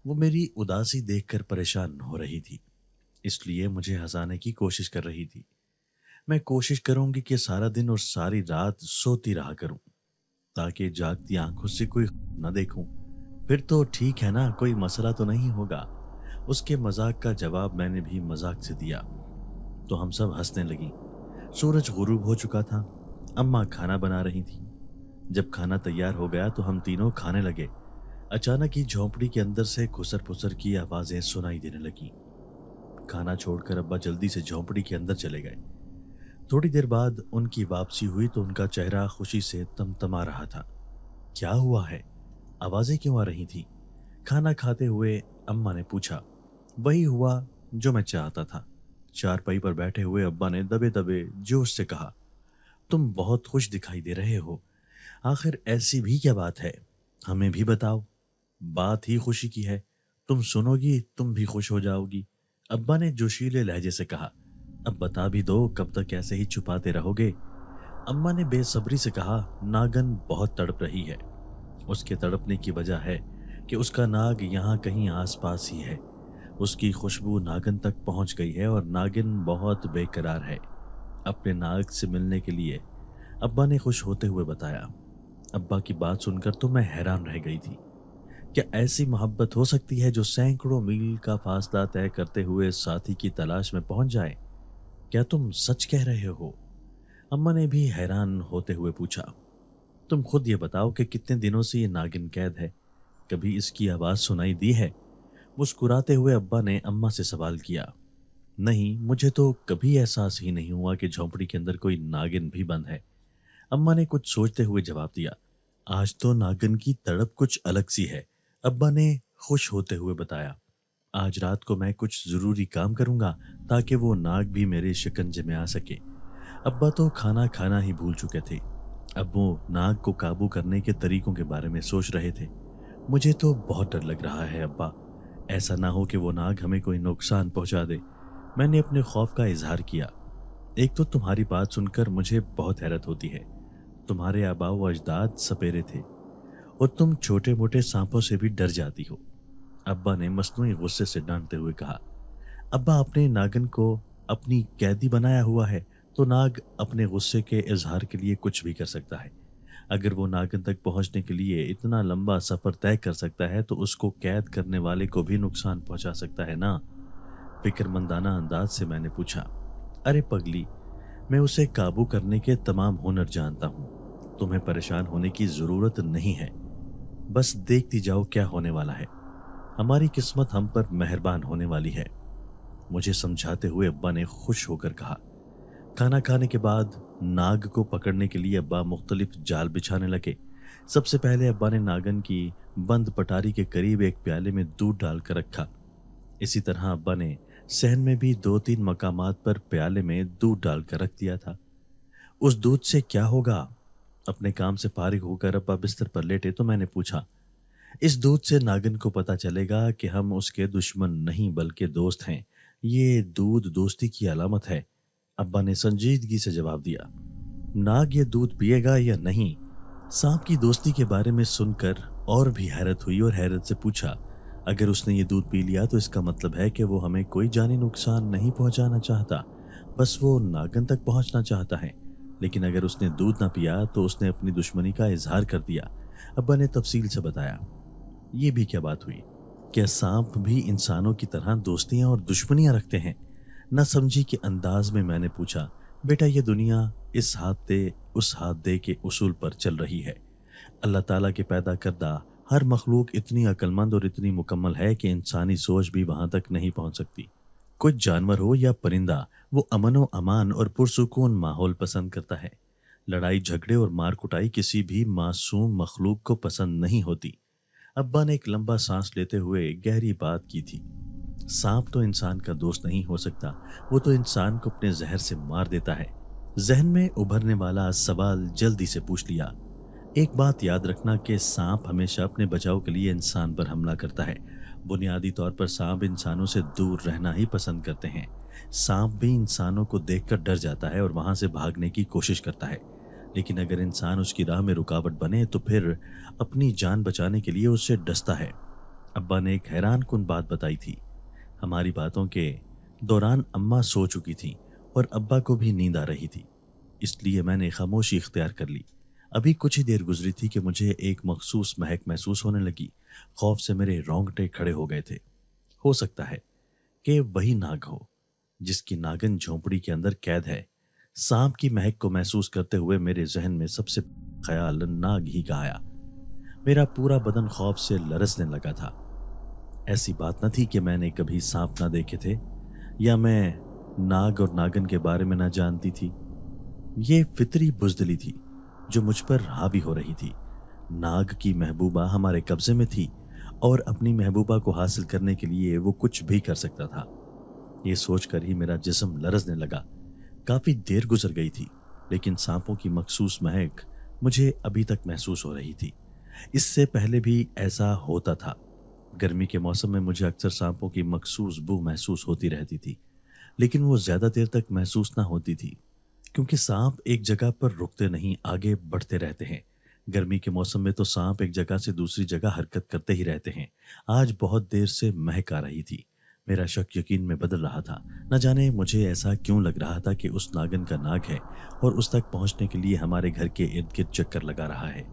वो मेरी उदासी देखकर परेशान हो रही थी, इसलिए मुझे हंसाने की कोशिश कर रही थी। मैं कोशिश करूंगी कि सारा दिन और सारी रात सोती रहा करूं ताकि जागती आंखों से कोई न देखूं। फिर तो ठीक है ना, कोई मसला तो नहीं होगा। उसके मजाक का जवाब मैंने भी मजाक से दिया तो हम सब हंसने लगी। सूरज गुरूब हो चुका था। अम्मा खाना बना रही थी। जब खाना तैयार हो गया तो हम तीनों खाने लगे। अचानक ही झोंपड़ी के अंदर से खुसर पुसर की आवाजें सुनाई देने लगी। खाना छोड़कर अब्बा जल्दी से झोंपड़ी के अंदर चले गए। थोड़ी देर बाद उनकी वापसी हुई तो उनका चेहरा खुशी से तमतमा रहा था। क्या हुआ है? आवाजें क्यों आ रही थी? खाना खाते हुए अम्मा ने पूछा। वही हुआ जो मैं चाहता था। चारपाई पर बैठे हुए अब्बा ने दबे दबे जोश से कहा, तुम बहुत खुश दिखाई दे रहे हो। आखिर ऐसी भी क्या बात है? हमें भी बताओ। बात ही खुशी की है, तुम सुनोगी तुम भी खुश हो जाओगी। अब्बा ने जोशीले लहजे से कहा। अब बता भी दो, कब तक ऐसे ही छुपाते रहोगे? अम्मा ने बेसब्री से कहा। नागन बहुत तड़प रही है। उसके तड़पने की वजह है कि उसका नाग यहाँ कहीं आसपास ही है। उसकी खुशबू नागन तक पहुंच गई है और नागिन बहुत बेकरार है अपने नाग से मिलने के लिए, अब्बा ने खुश होते हुए बताया। अब्बा की बात सुनकर तो मैं हैरान रह गई थी। क्या ऐसी मोहब्बत हो सकती है जो सैकड़ों मील का फासला तय करते हुए साथी की तलाश में पहुंच जाए? क्या तुम सच कह रहे हो? अम्मा ने भी हैरान होते हुए पूछा। तुम खुद ये बताओ कि कितने दिनों से ये नागिन कैद है? कभी इसकी आवाज सुनाई दी है? मुस्कुराते हुए अब्बा ने अम्मा से सवाल किया। नहीं, मुझे तो कभी एहसास ही नहीं हुआ कि झोंपड़ी के अंदर कोई नागिन भी बंद है। अम्मा ने कुछ सोचते हुए जवाब दिया। आज तो नागिन की तड़प कुछ अलग सी है, अब्बा ने खुश होते हुए बताया। आज रात को मैं कुछ जरूरी काम करूंगा ताकि वो नाग भी मेरे शिकंजे में आ सके। अब्बा तो खाना खाना ही भूल चुके थे। अब वो नाग को काबू करने के तरीकों के बारे में सोच रहे थे। मुझे तो बहुत डर लग रहा है अब्बा। ऐसा ना हो कि वो नाग हमें कोई नुकसान पहुंचा दे। मैंने अपने खौफ का इजहार किया। एक तो तुम्हारी बात सुनकर मुझे बहुत हैरत होती है। तुम्हारे आबा व अजदाद सपेरे थे और तुम छोटे मोटे सांपों से भी डर जाती हो, अब्बा ने मसनूई गुस्से से डांटते हुए कहा। अब्बा, अपने नागन को अपनी कैदी बनाया हुआ है तो नाग अपने गुस्से के इजहार के लिए कुछ भी कर सकता है। अगर वो नागन तक पहुंचने के लिए इतना लंबा सफर तय कर सकता है तो उसको कैद करने वाले को भी नुकसान पहुंचा सकता है ना? फिक्रमंदाना अंदाज से मैंने पूछा। अरे पगली, मैं उसे काबू करने के तमाम हुनर जानता हूं। तुम्हें परेशान होने की जरूरत नहीं है। बस देखती जाओ क्या होने वाला है। हमारी किस्मत हम पर मेहरबान होने वाली है, मुझे समझाते हुए अब्बा ने खुश होकर कहा। खाना खाने के बाद नाग को पकड़ने के लिए अब्बा मुख्तलिफ जाल बिछाने लगे। सबसे पहले अब्बा ने नागन की बंद पटारी के करीब एक प्याले में दूध डालकर रखा। इसी तरह अब्बा ने सहन में भी 2-3 मकामात पर प्याले में दूध डालकर रख दिया था। उस दूध से क्या होगा? अपने काम से फारिग होकर अब्बा बिस्तर पर लेटे तो मैंने पूछा। इस दूध से नागिन को पता चलेगा कि हम उसके दुश्मन नहीं बल्कि दोस्त हैं। ये दूध दोस्ती की अलामत है, अब्बा ने संजीदगी से जवाब दिया। नाग ये दूध पिएगा या नहीं? सांप की दोस्ती के बारे में सुनकर और भी हैरत हुई और हैरत से पूछा, अगर उसने ये दूध पी लिया तो इसका मतलब है कि वो हमें कोई जानी नुकसान नहीं पहुंचाना चाहता, बस वो नागन तक पहुंचना चाहता है। लेकिन अगर उसने दूध ना पिया तो उसने अपनी दुश्मनी का इजहार कर दिया, अब्बा ने तफसील से बताया। ये भी क्या बात हुई? क्या सांप भी इंसानों की तरह दोस्तियां और दुश्मनियां रखते हैं? न समझी के अंदाज में मैंने पूछा। बेटा, ये दुनिया इस हाथ दे उस हाथ दे के उसूल पर चल रही है। अल्लाह ताला के पैदा करदा हर मखलूक इतनी अक्लमंद और इतनी मुकम्मल है कि इंसानी सोच भी वहां तक नहीं पहुंच सकती। कुछ जानवर हो या परिंदा, वो अमन व अमान और पुरसुकून माहौल पसंद करता है। लड़ाई झगड़े और मार कुटाई किसी भी मासूम मखलूक को पसंद नहीं होती। अब्बा ने एक लंबा सांस लेते हुए गहरी बात की थी। सांप तो इंसान का दोस्त नहीं हो सकता, वो तो इंसान को अपने जहर से मार देता है। जहन में उभरने वाला सवाल जल्दी से पूछ लिया। एक बात याद रखना कि सांप हमेशा अपने बचाव के लिए इंसान पर हमला करता है। बुनियादी तौर पर सांप इंसानों से दूर रहना ही पसंद करते हैं। सांप भी इंसानों को देखकर डर जाता है और वहां से भागने की कोशिश करता है। लेकिन अगर इंसान उसकी राह में रुकावट बने तो फिर अपनी जान बचाने के लिए उससे डसता है। अब्बा ने एक हैरान कुन बात बताई थी। हमारी बातों के दौरान अम्मा सो चुकी थी और अब्बा को भी नींद आ रही थी, इसलिए मैंने खामोशी इख्तियार कर ली। अभी कुछ ही देर गुजरी थी कि मुझे एक मखसूस महक महसूस होने लगी। खौफ से मेरे रोंगटे खड़े हो गए थे। हो सकता है कि वही नाग हो जिसकी नागिन झोंपड़ी के अंदर कैद है। सांप की महक को महसूस करते हुए मेरे जहन में सबसे ख्याल नाग ही का आया। मेरा पूरा बदन खौफ से लरसने लगा था। ऐसी बात न थी कि मैंने कभी सांप ना देखे थे या मैं नाग और नागन के बारे में ना जानती थी। ये फितरी बुजदिली थी जो मुझ पर हावी हो रही थी। नाग की महबूबा हमारे कब्जे में थी और अपनी महबूबा को हासिल करने के लिए वो कुछ भी कर सकता था। ये सोचकर ही मेरा जिस्म लरजने लगा। काफी देर गुजर गई थी, लेकिन सांपों की मखसूस महक मुझे अभी तक महसूस हो रही थी। इससे पहले भी ऐसा होता था। गर्मी के मौसम में मुझे अक्सर सांपों की मखसूस बू महसूस होती रहती थी, लेकिन वो ज्यादा देर तक महसूस ना होती थी, क्योंकि सांप एक जगह पर रुकते नहीं, आगे बढ़ते रहते हैं। गर्मी के मौसम में तो सांप एक जगह से दूसरी जगह हरकत करते ही रहते हैं। आज बहुत देर से महक आ रही थी। मेरा शक यकीन में बदल रहा था। न जाने मुझे ऐसा क्यों लग रहा था कि उस नागन का नाग है और उस तक पहुंचने के लिए हमारे घर के इर्द गिर्द चक्कर लगा रहा है।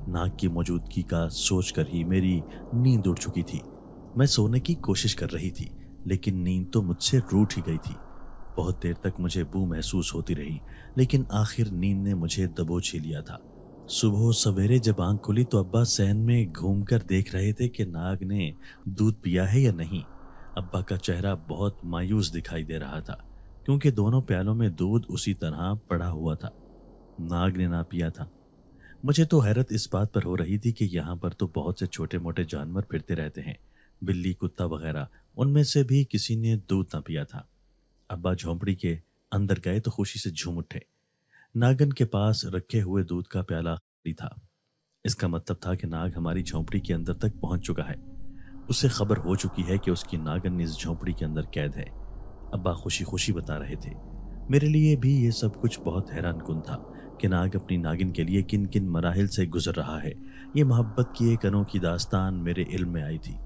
नाग की मौजूदगी का सोचकर ही मेरी नींद उड़ चुकी थी। मैं सोने की कोशिश कर रही थी, लेकिन नींद तो मुझसे रूठ ही गई थी। बहुत देर तक मुझे बू महसूस होती रही, लेकिन आखिर नींद ने मुझे दबोच ही लिया था। सुबह सवेरे जब आंख खुली तो अब्बा सहन में घूमकर देख रहे थे कि नाग ने दूध पिया है या नहीं। अब्बा का चेहरा बहुत मायूस दिखाई दे रहा था, क्योंकि दोनों प्यालों में दूध उसी तरह पड़ा हुआ था। नाग ने ना पिया था। मुझे तो हैरत इस बात पर हो रही थी कि यहाँ पर तो बहुत से छोटे मोटे जानवर फिरते रहते हैं, बिल्ली, कुत्ता वगैरह। उनमें से भी किसी ने दूध ना पिया था। अब्बा झोंपड़ी के अंदर गए तो खुशी से झूम उठे। नागन के पास रखे हुए दूध का प्याला खाली था। इसका मतलब था कि नाग हमारी झोंपड़ी के अंदर तक पहुंच चुका है। उसे खबर हो चुकी है कि उसकी नागन इस झोंपड़ी के अंदर कैद है। अब्बा खुशी खुशी बता रहे थे। मेरे लिए भी ये सब कुछ बहुत हैरान कुन था कि नाग अपनी नागिन के लिए किन किन मराहिल से गुजर रहा है। ये मोहब्बत की एक अनोखी दास्तान मेरे इल्म में आई थी।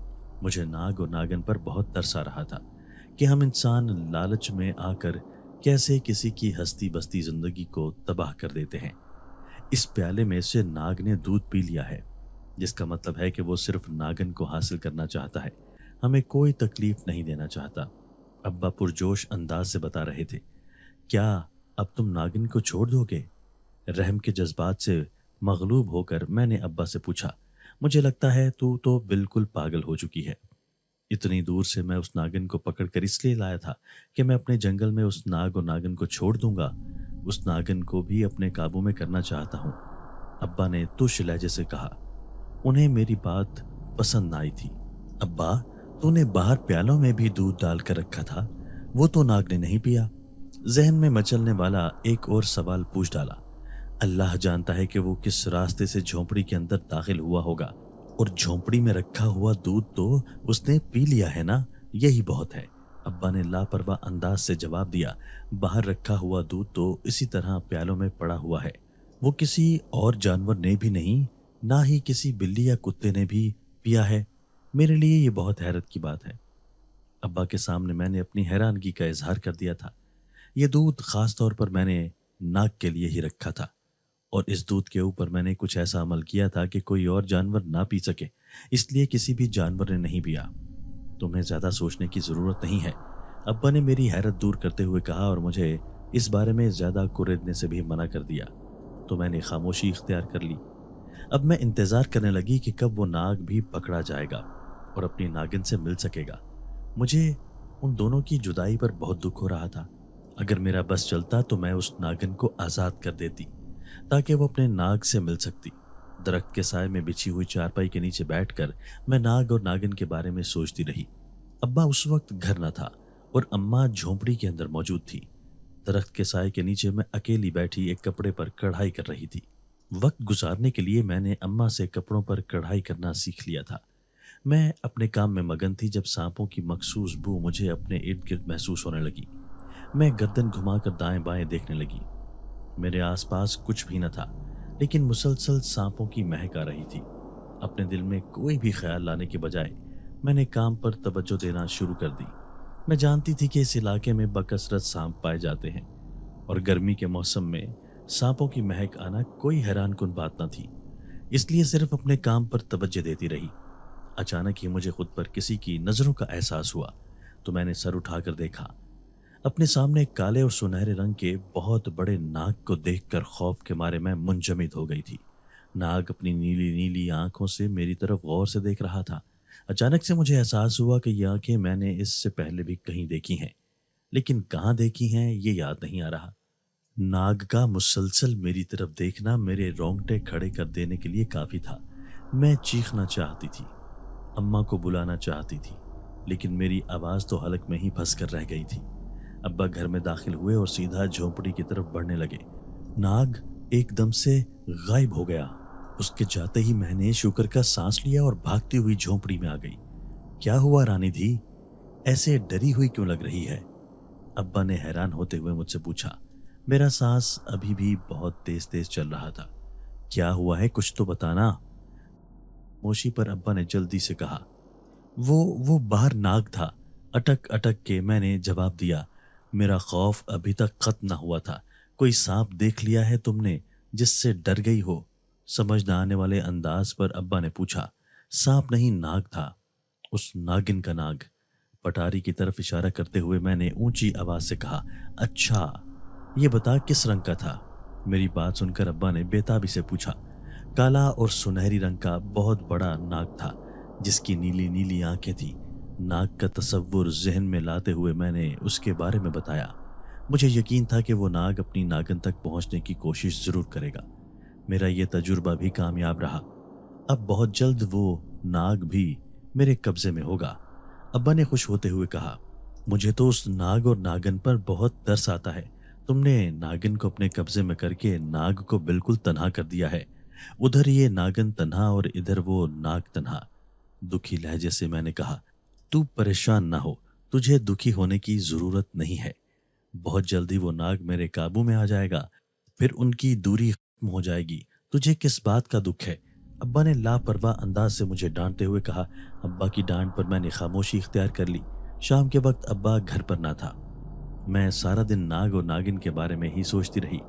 मुझे नाग और नागन पर बहुत तरस आ रहा था कि हम इंसान लालच में आकर कैसे किसी की हस्ती बस्ती जिंदगी को तबाह कर देते हैं। इस प्याले में से नाग ने दूध पी लिया है, जिसका मतलब है कि वो सिर्फ नागन को हासिल करना चाहता है, हमें कोई तकलीफ नहीं देना चाहता। अब्बा पुरजोश अंदाज से बता रहे थे। क्या अब तुम नागिन को छोड़ दोगे? रहम के जज्बात से मगलूब होकर मैंने अब्बा से पूछा, मुझे लगता है तू तो बिल्कुल पागल हो चुकी है। इतनी दूर से मैं उस नागिन को पकड़कर इसलिए लाया था कि मैं अपने जंगल में उस नाग और नागिन को छोड़ दूंगा। उस नागिन को भी अपने काबू में करना चाहता हूँ, अब्बा ने तुष लहजे से कहा। उन्हें मेरी बात पसंद आई थी। अब्बा, तूने बाहर प्यालों में भी दूध डाल कर रखा था, वो तो नाग ने नहीं पिया। जहन में मचलने वाला एक और सवाल पूछ डाला। अल्लाह जानता है कि वो किस रास्ते से झोंपड़ी के अंदर दाखिल हुआ होगा, और झोंपड़ी में रखा हुआ दूध तो उसने पी लिया है ना, यही बहुत है। अब्बा ने लापरवाह अंदाज से जवाब दिया। बाहर रखा हुआ दूध तो इसी तरह प्यालों में पड़ा हुआ है। वो किसी और जानवर ने भी नहीं, ना ही किसी बिल्ली या कुत्ते ने भी पिया है। मेरे लिए ये बहुत हैरत की बात है। अब्बा के सामने मैंने अपनी हैरानगी का इजहार कर दिया था। ये दूध खास तौर पर मैंने नाग के लिए ही रखा था, और इस दूध के ऊपर मैंने कुछ ऐसा अमल किया था कि कोई और जानवर ना पी सके, इसलिए किसी भी जानवर ने नहीं पिया। तुम्हें ज्यादा सोचने की जरूरत नहीं है, अब्बा ने मेरी हैरत दूर करते हुए कहा, और मुझे इस बारे में ज्यादा कुरेदने से भी मना कर दिया। तो मैंने खामोशी इख्तियार कर ली। अब मैं इंतजार करने लगी कि कब वो नाग भी पकड़ा जाएगा और अपनी नागिन से मिल सकेगा। मुझे उन दोनों की जुदाई पर बहुत दुख हो रहा था। अगर मेरा बस चलता तो मैं उस नागिन को आजाद कर देती, ताकि वो अपने नाग से मिल सकती। दरख्त के साए में बिछी हुई चारपाई के नीचे बैठकर मैं नाग और नागिन के बारे में सोचती रही। अब्बा उस वक्त घर न था और अम्मा झोंपड़ी के अंदर मौजूद थी। दरख्त के साए के नीचे मैं अकेली बैठी एक कपड़े पर कढ़ाई कर रही थी। वक्त गुजारने के लिए मैंने अम्मा से कपड़ों पर कढ़ाई करना सीख लिया था। मैं अपने काम में मगन थी जब सांपों की मखसूस बू मुझे अपने इर्द गिर्द महसूस होने लगी। मैं गर्दन घुमाकर दाएं बाएं देखने लगी। मेरे आसपास कुछ भी न था, लेकिन मुसलसल सांपों की महक आ रही थी। अपने दिल में कोई भी ख्याल लाने के बजाय मैंने काम पर तवज्जो देना शुरू कर दी। मैं जानती थी कि इस इलाके में बकसरत सांप पाए जाते हैं, और गर्मी के मौसम में सांपों की महक आना कोई हैरान कुन बात न थी, इसलिए सिर्फ अपने काम पर तवज्जो देती रही। अचानक ही मुझे खुद पर किसी की नजरों का एहसास हुआ, तो मैंने सर उठाकर देखा। अपने सामने काले और सुनहरे रंग के बहुत बड़े नाग को देखकर खौफ के मारे मैं मुंजमद हो गई थी। नाग अपनी नीली नीली आंखों से मेरी तरफ गौर से देख रहा था। अचानक से मुझे एहसास हुआ कि ये आंखें मैंने इससे पहले भी कहीं देखी हैं, लेकिन कहाँ देखी हैं ये याद नहीं आ रहा। नाग का मुसलसल मेरी तरफ देखना मेरे रोंगटे खड़े कर देने के लिए काफी था। मैं चीखना चाहती थी, अम्मा को बुलाना चाहती थी, लेकिन मेरी आवाज तो हलक में ही फंस कर रह गई थी। अब्बा घर में दाखिल हुए और सीधा झोंपड़ी की तरफ बढ़ने लगे। नाग एकदम से गायब हो गया। उसके जाते ही मैंने शुक्र का सांस लिया और भागती हुई झोंपड़ी में आ गई। क्या हुआ रानी धी, ऐसे डरी हुई क्यों लग रही है? अब्बा ने हैरान होते हुए मुझसे पूछा। मेरा सांस अभी भी बहुत तेज तेज चल रहा था। क्या हुआ है, कुछ तो बताना। मोशी पर अब्बा ने जल्दी से कहा। वो बाहर नाग था। अटक अटक के मैंने जवाब दिया। मेरा खौफ अभी तक खत्म ना हुआ था। कोई सांप देख लिया है तुमने जिससे डर गई हो? समझ न आने वाले अंदाज पर अब्बा ने पूछा। सांप नहीं, नाग था, उस नागिन का नाग। पटारी की तरफ इशारा करते हुए मैंने ऊंची आवाज से कहा। अच्छा, ये बता किस रंग का था? मेरी बात सुनकर अब्बा ने बेताबी से पूछा। काला और सुनहरी रंग का बहुत बड़ा नाग था, जिसकी नीली नीली आंखें थी। नाग का तस्वुर जहन में लाते हुए मैंने उसके बारे में बताया। मुझे यकीन था कि वो नाग अपनी नागिन तक पहुंचने की कोशिश जरूर करेगा। मेरा ये तजुर्बा भी कामयाब रहा। अब बहुत जल्द वो नाग भी मेरे कब्जे में होगा। अब्बा ने खुश होते हुए कहा। मुझे तो उस नाग और नागिन पर बहुत तरस आता है। तुमने नागिन को अपने कब्जे में करके नाग को बिल्कुल तन्हा कर दिया है। उधर ये नागिन तन्हा और इधर वो नाग तन्हा। दुखी लहजे से मैंने कहा। तू परेशान ना हो, तुझे दुखी होने की जरूरत नहीं है। बहुत जल्दी वो नाग मेरे काबू में आ जाएगा, फिर उनकी दूरी खत्म हो जाएगी। तुझे किस बात का दुख है? अब्बा ने लापरवाह अंदाज से मुझे डांटते हुए कहा। अब्बा की डांट पर मैंने खामोशी इख्तियार कर ली। शाम के वक्त अब्बा घर पर ना था। मैं सारा दिन नाग और नागिन के बारे में ही सोचती रही।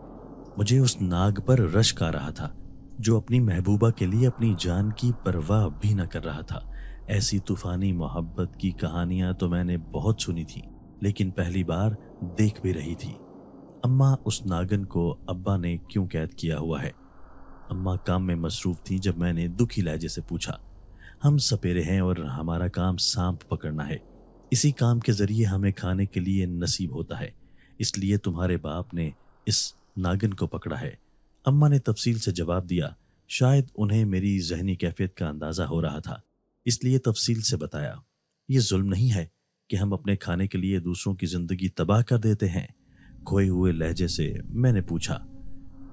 मुझे उस नाग पर रश्क आ रहा था, जो अपनी महबूबा के लिए अपनी जान की परवाह भी न कर रहा था। ऐसी तूफानी मोहब्बत की कहानियां तो मैंने बहुत सुनी थी, लेकिन पहली बार देख भी रही थी। अम्मा, उस नागिन को अब्बा ने क्यों कैद किया हुआ है? अम्मा काम में मसरूफ थी जब मैंने दुखी लहजे से पूछा। हम सपेरे हैं और हमारा काम सांप पकड़ना है। इसी काम के जरिए हमें खाने के लिए नसीब होता है, इसलिए तुम्हारे बाप ने इस नागिन को पकड़ा है। अम्मा ने तफसील से जवाब दिया। शायद उन्हें मेरी जहनी कैफियत का अंदाजा हो रहा था, इसलिए तफसील से बताया। ये जुल्म नहीं है कि हम अपने खाने के लिए दूसरों की जिंदगी तबाह कर देते हैं? खोए हुए लहजे से मैंने पूछा।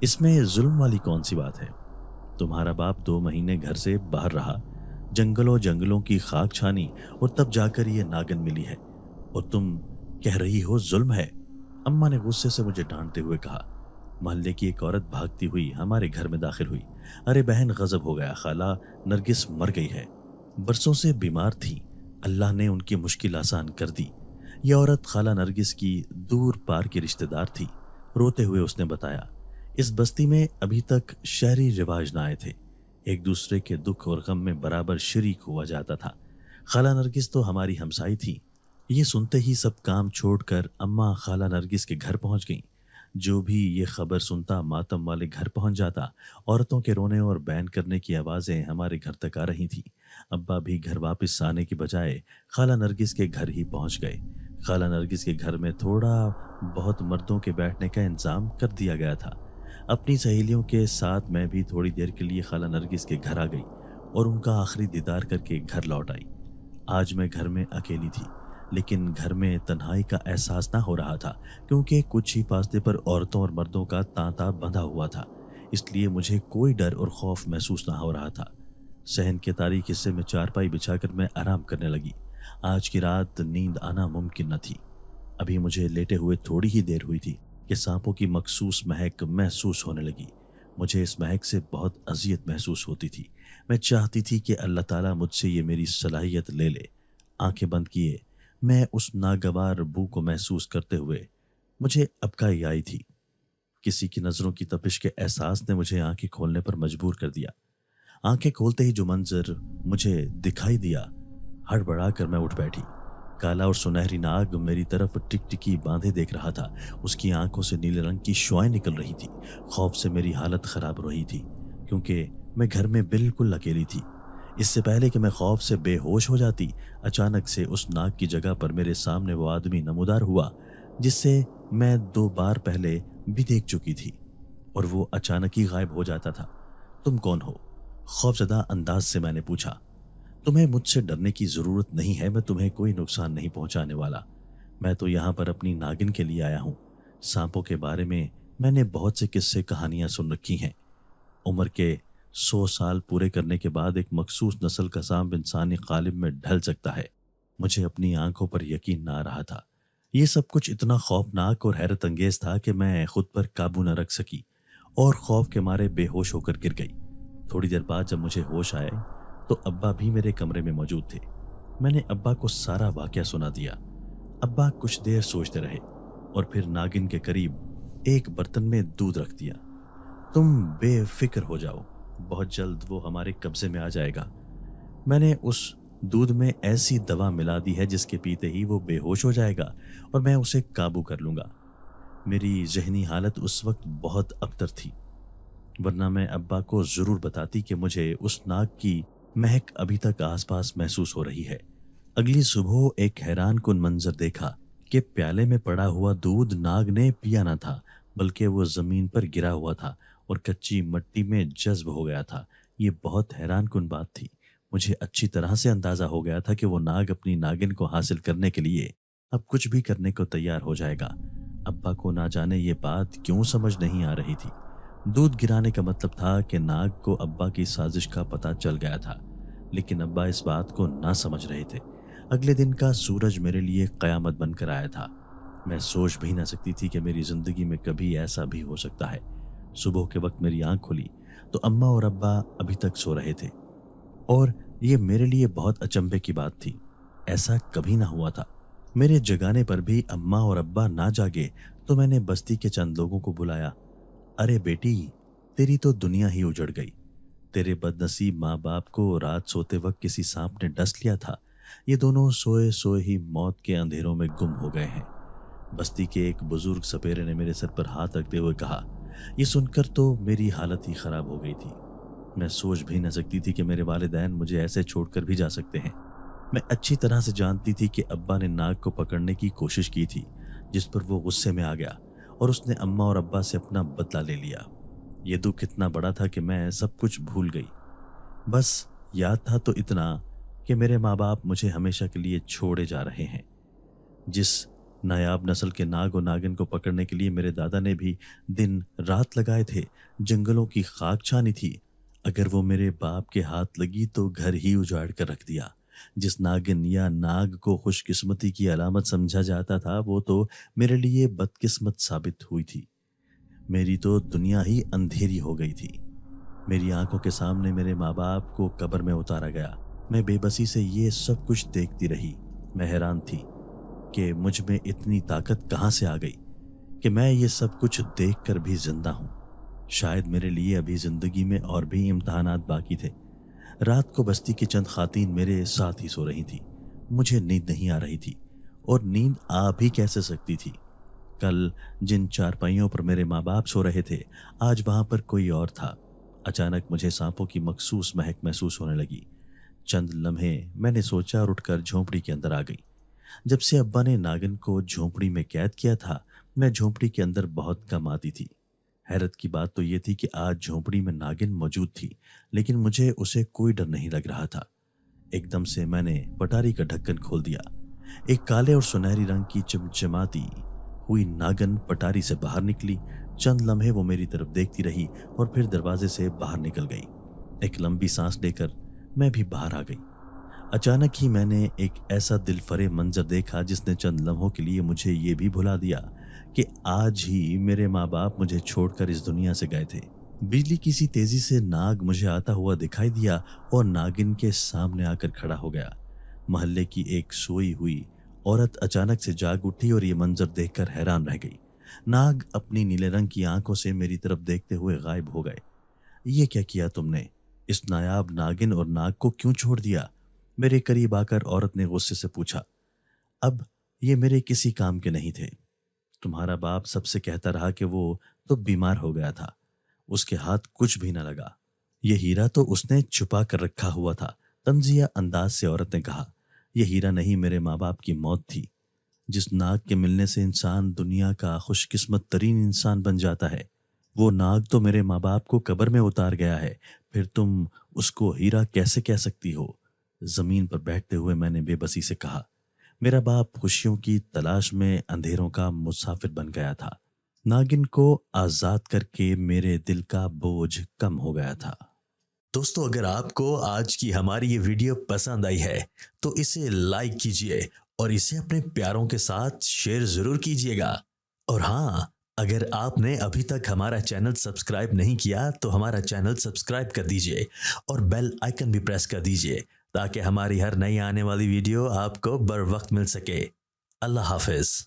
इसमें जुल्म वाली कौन सी बात है? तुम्हारा बाप 2 महीने घर से बाहर रहा, जंगलों जंगलों की खाक छानी, और तब जाकर ये नागिन मिली है, और तुम कह रही हो जुल्म है? अम्मा ने गुस्से से मुझे डांटते हुए कहा। मोहल्ले की एक औरत भागती हुई हमारे घर में दाखिल हुई। अरे बहन, गजब हो गया, खाला नरगिस मर गई है। बरसों से बीमार थी, अल्लाह ने उनकी मुश्किल आसान कर दी। यह औरत खाला नरगिस की दूर पार की रिश्तेदार थी। रोते हुए उसने बताया, इस बस्ती में अभी तक शहरी रिवाज न आए थे। एक दूसरे के दुख और गम में बराबर शरीक हुआ जाता था। खाला नरगिस तो हमारी हमसाई थी। ये सुनते ही सब काम छोड़कर अम्मा खाला नरगिस के घर पहुंच गईं। जो भी ये खबर सुनता मातम वाले घर पहुंच जाता। औरतों के रोने और बैन करने की आवाज़ें हमारे घर तक आ रही थीं। अब्बा भी घर वापस आने की बजाय खाला नरगिस के घर ही पहुंच गए। खाला नरगिस के घर में थोड़ा बहुत मर्दों के बैठने का इंतजाम कर दिया गया था। अपनी सहेलियों के साथ मैं भी थोड़ी देर के लिए खाला नरगिस के घर आ गई और उनका आखिरी दीदार करके घर लौट आई। आज मैं घर में अकेली थी, लेकिन घर में तन्हाई का एहसास ना हो रहा था, क्योंकि कुछ ही फासले पर औरतों और मर्दों का तांता बंधा हुआ था। इसलिए मुझे कोई डर और खौफ महसूस ना हो रहा था। सहन के तारीख हिस्से में चारपाई बिछाकर मैं आराम करने लगी। आज की रात नींद आना मुमकिन न थी। अभी मुझे लेटे हुए थोड़ी ही देर हुई थी कि सांपों की मखसूस महक महसूस होने लगी। मुझे इस महक से बहुत अजियत महसूस होती थी। मैं चाहती थी कि अल्लाह ताला मुझसे ये मेरी सलाहियत ले ले। आंखें बंद किए मैं उस नागवार बू को महसूस करते हुए मुझे अबकाई आई थी। किसी की नज़रों की तपिश के एहसास ने मुझे आंखें खोलने पर मजबूर कर दिया। आंखें खोलते ही जो मंजर मुझे दिखाई दिया, हड़बड़ा कर मैं उठ बैठी। काला और सुनहरी नाग मेरी तरफ टिकटिकी बांधे देख रहा था। उसकी आंखों से नीले रंग की शुआएं निकल रही थी। खौफ से मेरी हालत खराब हो रही थी, क्योंकि میں گھر میں بالکل اکیلی تھی۔ اس سے پہلے کہ میں خوف سے بے ہوش ہو جاتی، اچانک سے اس ناگ کی جگہ پر میرے سامنے وہ آدمی نمودار ہوا جس سے میں 2 بار پہلے بھی دیکھ چکی تھی، اور وہ اچانک ہی غائب ہو جاتا تھا۔ تم کون ہو؟ خوفزدہ انداز سے میں نے پوچھا۔ تمہیں مجھ سے ڈرنے کی ضرورت نہیں ہے، میں تمہیں کوئی نقصان نہیں پہنچانے والا۔ میں تو یہاں پر اپنی ناگن کے لیے آیا ہوں۔ سانپوں کے بارے میں نے بہت سے قصے کہانیاں سن رکھی ہیں۔ عمر کے 100 سال پورے کرنے کے بعد ایک مخصوص نسل کا سانپ انسانی قالب میں ڈھل سکتا ہے۔ مجھے اپنی آنکھوں پر یقین نہ آ رہا تھا۔ یہ سب کچھ اتنا خوفناک اور حیرت انگیز تھا کہ میں خود پر قابو نہ رکھ سکی اور خوف کے مارے بے ہوش ہو کر گر گئی۔ تھوڑی دیر بعد جب مجھے ہوش آئے تو ابا بھی میرے کمرے میں موجود تھے۔ میں نے ابا کو سارا واقعہ سنا دیا۔ ابا کچھ دیر سوچتے رہے اور پھر ناگن کے قریب ایک برتن میں دودھ رکھ دیا۔ تم بے فکر ہو جاؤ، بہت جلد وہ ہمارے قبضے میں آ جائے گا۔ میں نے اس دودھ میں ایسی دوا ملا دی ہے جس کے پیتے ہی وہ بے ہوش ہو جائے گا اور میں اسے قابو کر لوں گا۔ میری ذہنی حالت اس وقت بہت ابتر تھی، ورنہ میں ابا کو ضرور بتاتی کہ مجھے اس ناگ کی مہک ابھی تک آس پاس محسوس ہو رہی ہے۔ اگلی صبح ایک حیران کن منظر دیکھا کہ پیالے میں پڑا ہوا دودھ ناگ نے پیا نہ تھا، بلکہ وہ زمین پر گرا ہوا تھا اور کچی مٹی میں جذب ہو گیا تھا۔ یہ بہت حیران کن بات تھی۔ مجھے اچھی طرح سے اندازہ ہو گیا تھا کہ وہ ناگ اپنی ناگن کو حاصل کرنے کے لیے اب کچھ بھی کرنے کو تیار ہو جائے گا۔ ابا کو نہ جانے یہ بات کیوں سمجھ نہیں آ رہی تھی۔ دودھ گرانے کا مطلب تھا کہ ناگ کو ابا کی سازش کا پتہ چل گیا تھا، لیکن ابا اس بات کو نہ سمجھ رہے تھے۔ اگلے دن کا سورج میرے لیے قیامت بن کر آیا تھا۔ میں سوچ بھی نہ سکتی تھی کہ میری زندگی میں کبھی ایسا بھی ہو سکتا ہے۔ صبح کے وقت میری آنکھ کھلی تو اماں اور ابا ابھی تک سو رہے تھے، اور یہ میرے لیے بہت اچنبھے کی بات تھی۔ ایسا کبھی نہ ہوا تھا۔ میرے جگانے پر بھی اماں اور ابا نہ جاگے تو میں نے بستی کے چند لوگوں کو بلایا۔ ارے بیٹی، تیری تو دنیا ہی اجڑ گئی۔ تیرے بد نصیب ماں باپ کو رات سوتے وقت کسی سانپ نے ڈس لیا تھا۔ یہ دونوں سوئے سوئے ہی موت کے اندھیروں میں گم ہو گئے ہیں۔ بستی کے ایک بزرگ سپیرے نے میرے سر پر ہاتھ رکھتے ہوئے کہا۔ یہ سن کر تو میری حالت ہی خراب ہو گئی تھی۔ میں سوچ بھی نہ سکتی تھی کہ میرے والدین مجھے ایسے چھوڑ کر بھی جا سکتے ہیں۔ میں اچھی طرح سے جانتی تھی کہ ابا نے ناگ کو پکڑنے کی کوشش کی تھی، جس پر وہ غصے میں آ گیا اور اس نے اماں اور ابا سے اپنا بدلہ لے لیا۔ یہ دکھ اتنا بڑا تھا کہ میں سب کچھ بھول گئی۔ بس یاد تھا تو اتنا کہ میرے ماں باپ مجھے ہمیشہ کے لیے چھوڑے جا رہے ہیں۔ جس نایاب نسل کے ناگ و ناگن کو پکڑنے کے لیے میرے دادا نے بھی دن رات لگائے تھے، جنگلوں کی خاک چھانی تھی، اگر وہ میرے باپ کے ہاتھ لگی تو گھر ہی اجاڑ کر رکھ دیا۔ جس ناگن یا ناگ کو خوش قسمتی کی علامت سمجھا جاتا تھا وہ تو میرے لیے بدقسمت ثابت ہوئی تھی۔ میری تو دنیا ہی اندھیری ہو گئی تھی۔ میری آنکھوں کے سامنے میرے ماں باپ کو قبر میں اتارا گیا۔ میں بے بسی سے یہ سب کچھ دیکھتی رہی۔ میں حیران تھی کہ مجھ میں اتنی طاقت کہاں سے آ گئی کہ میں یہ سب کچھ دیکھ کر بھی زندہ ہوں۔ شاید میرے لیے ابھی زندگی میں اور بھی امتحانات باقی تھے۔ رات کو بستی کی چند خواتین میرے ساتھ ہی سو رہی تھیں۔ مجھے نیند نہیں آ رہی تھی، اور نیند آ بھی کیسے سکتی تھی؟ کل جن چارپائیوں پر میرے ماں باپ سو رہے تھے، آج وہاں پر کوئی اور تھا۔ اچانک مجھے سانپوں کی مخصوص مہک محسوس ہونے لگی۔ چند لمحے میں نے سوچا اور اٹھ کر جھونپڑی کے اندر آ گئی۔ جب سے ابا نے ناگن کو جھونپڑی میں قید کیا تھا، میں جھونپڑی کے اندر بہت کم آتی تھی۔ حیرت کی بات تو یہ تھی کہ آج جھونپڑی میں ناگن موجود تھی، لیکن مجھے اسے کوئی ڈر نہیں لگ رہا تھا۔ ایک دم سے میں نے پٹاری کا ڈھکن کھول دیا۔ ایک کالے اور سنہری رنگ کی چمچماتی ہوئی ناگن پٹاری سے باہر نکلی۔ چند لمحے وہ میری طرف دیکھتی رہی اور پھر دروازے سے باہر نکل گئی۔ ایک لمبی سانس لے کر میں بھی باہر آ گئی۔ اچانک ہی میں نے ایک ایسا دل فریب منظر دیکھا جس نے چند لمحوں کے لیے مجھے یہ بھی بھلا دیا کہ آج ہی میرے ماں باپ مجھے چھوڑ کر اس دنیا سے گئے تھے۔ بجلی کی سی تیزی سے ناگ مجھے آتا ہوا دکھائی دیا اور ناگن کے سامنے آ کر کھڑا ہو گیا۔ محلے کی ایک سوئی ہوئی عورت اچانک سے جاگ اٹھی اور یہ منظر دیکھ کر حیران رہ گئی۔ ناگ اپنی نیلے رنگ کی آنکھوں سے میری طرف دیکھتے ہوئے غائب ہو گئے۔ یہ کیا کیا تم نے؟ اس نایاب ناگن اور ناگ کو کیوں چھوڑ دیا؟ میرے قریب آ کر عورت نے غصے سے پوچھا۔ اب یہ میرے کسی کام کے نہیں تھے۔ تمہارا باپ سب سے کہتا رہا کہ وہ تو بیمار ہو گیا تھا، اس کے ہاتھ کچھ بھی نہ لگا۔ یہ ہیرا تو اس نے چھپا کر رکھا ہوا تھا، طنزیہ انداز سے عورت نے کہا۔ یہ ہیرا نہیں، میرے ماں باپ کی موت تھی۔ جس ناگ کے ملنے سے انسان دنیا کا خوش قسمت ترین انسان بن جاتا ہے، وہ ناگ تو میرے ماں باپ کو قبر میں اتار گیا ہے، پھر تم اس کو ہیرا کیسے کہہ سکتی ہو؟ زمین پر بیٹھتے ہوئے میں نے بے بسی سے کہا۔ میرا باپ خوشیوں کی تلاش میں اندھیروں کا مسافر بن گیا تھا۔ ناگن کو آزاد کر کے میرے دل کا بوجھ کم ہو گیا تھا۔ دوستو، اگر آپ کو آج کی ہماری یہ ویڈیو پسند آئی ہے تو اسے لائک کیجئے اور اسے اپنے پیاروں کے ساتھ شیئر ضرور کیجئے گا۔ اور ہاں، اگر آپ نے ابھی تک ہمارا چینل سبسکرائب نہیں کیا تو ہمارا چینل سبسکرائب کر دیجئے اور بیل آئیکن بھی پریس کر دیجئے تاکہ ہماری ہر نئی آنے والی ویڈیو آپ کو بر وقت مل سکے۔ اللہ حافظ۔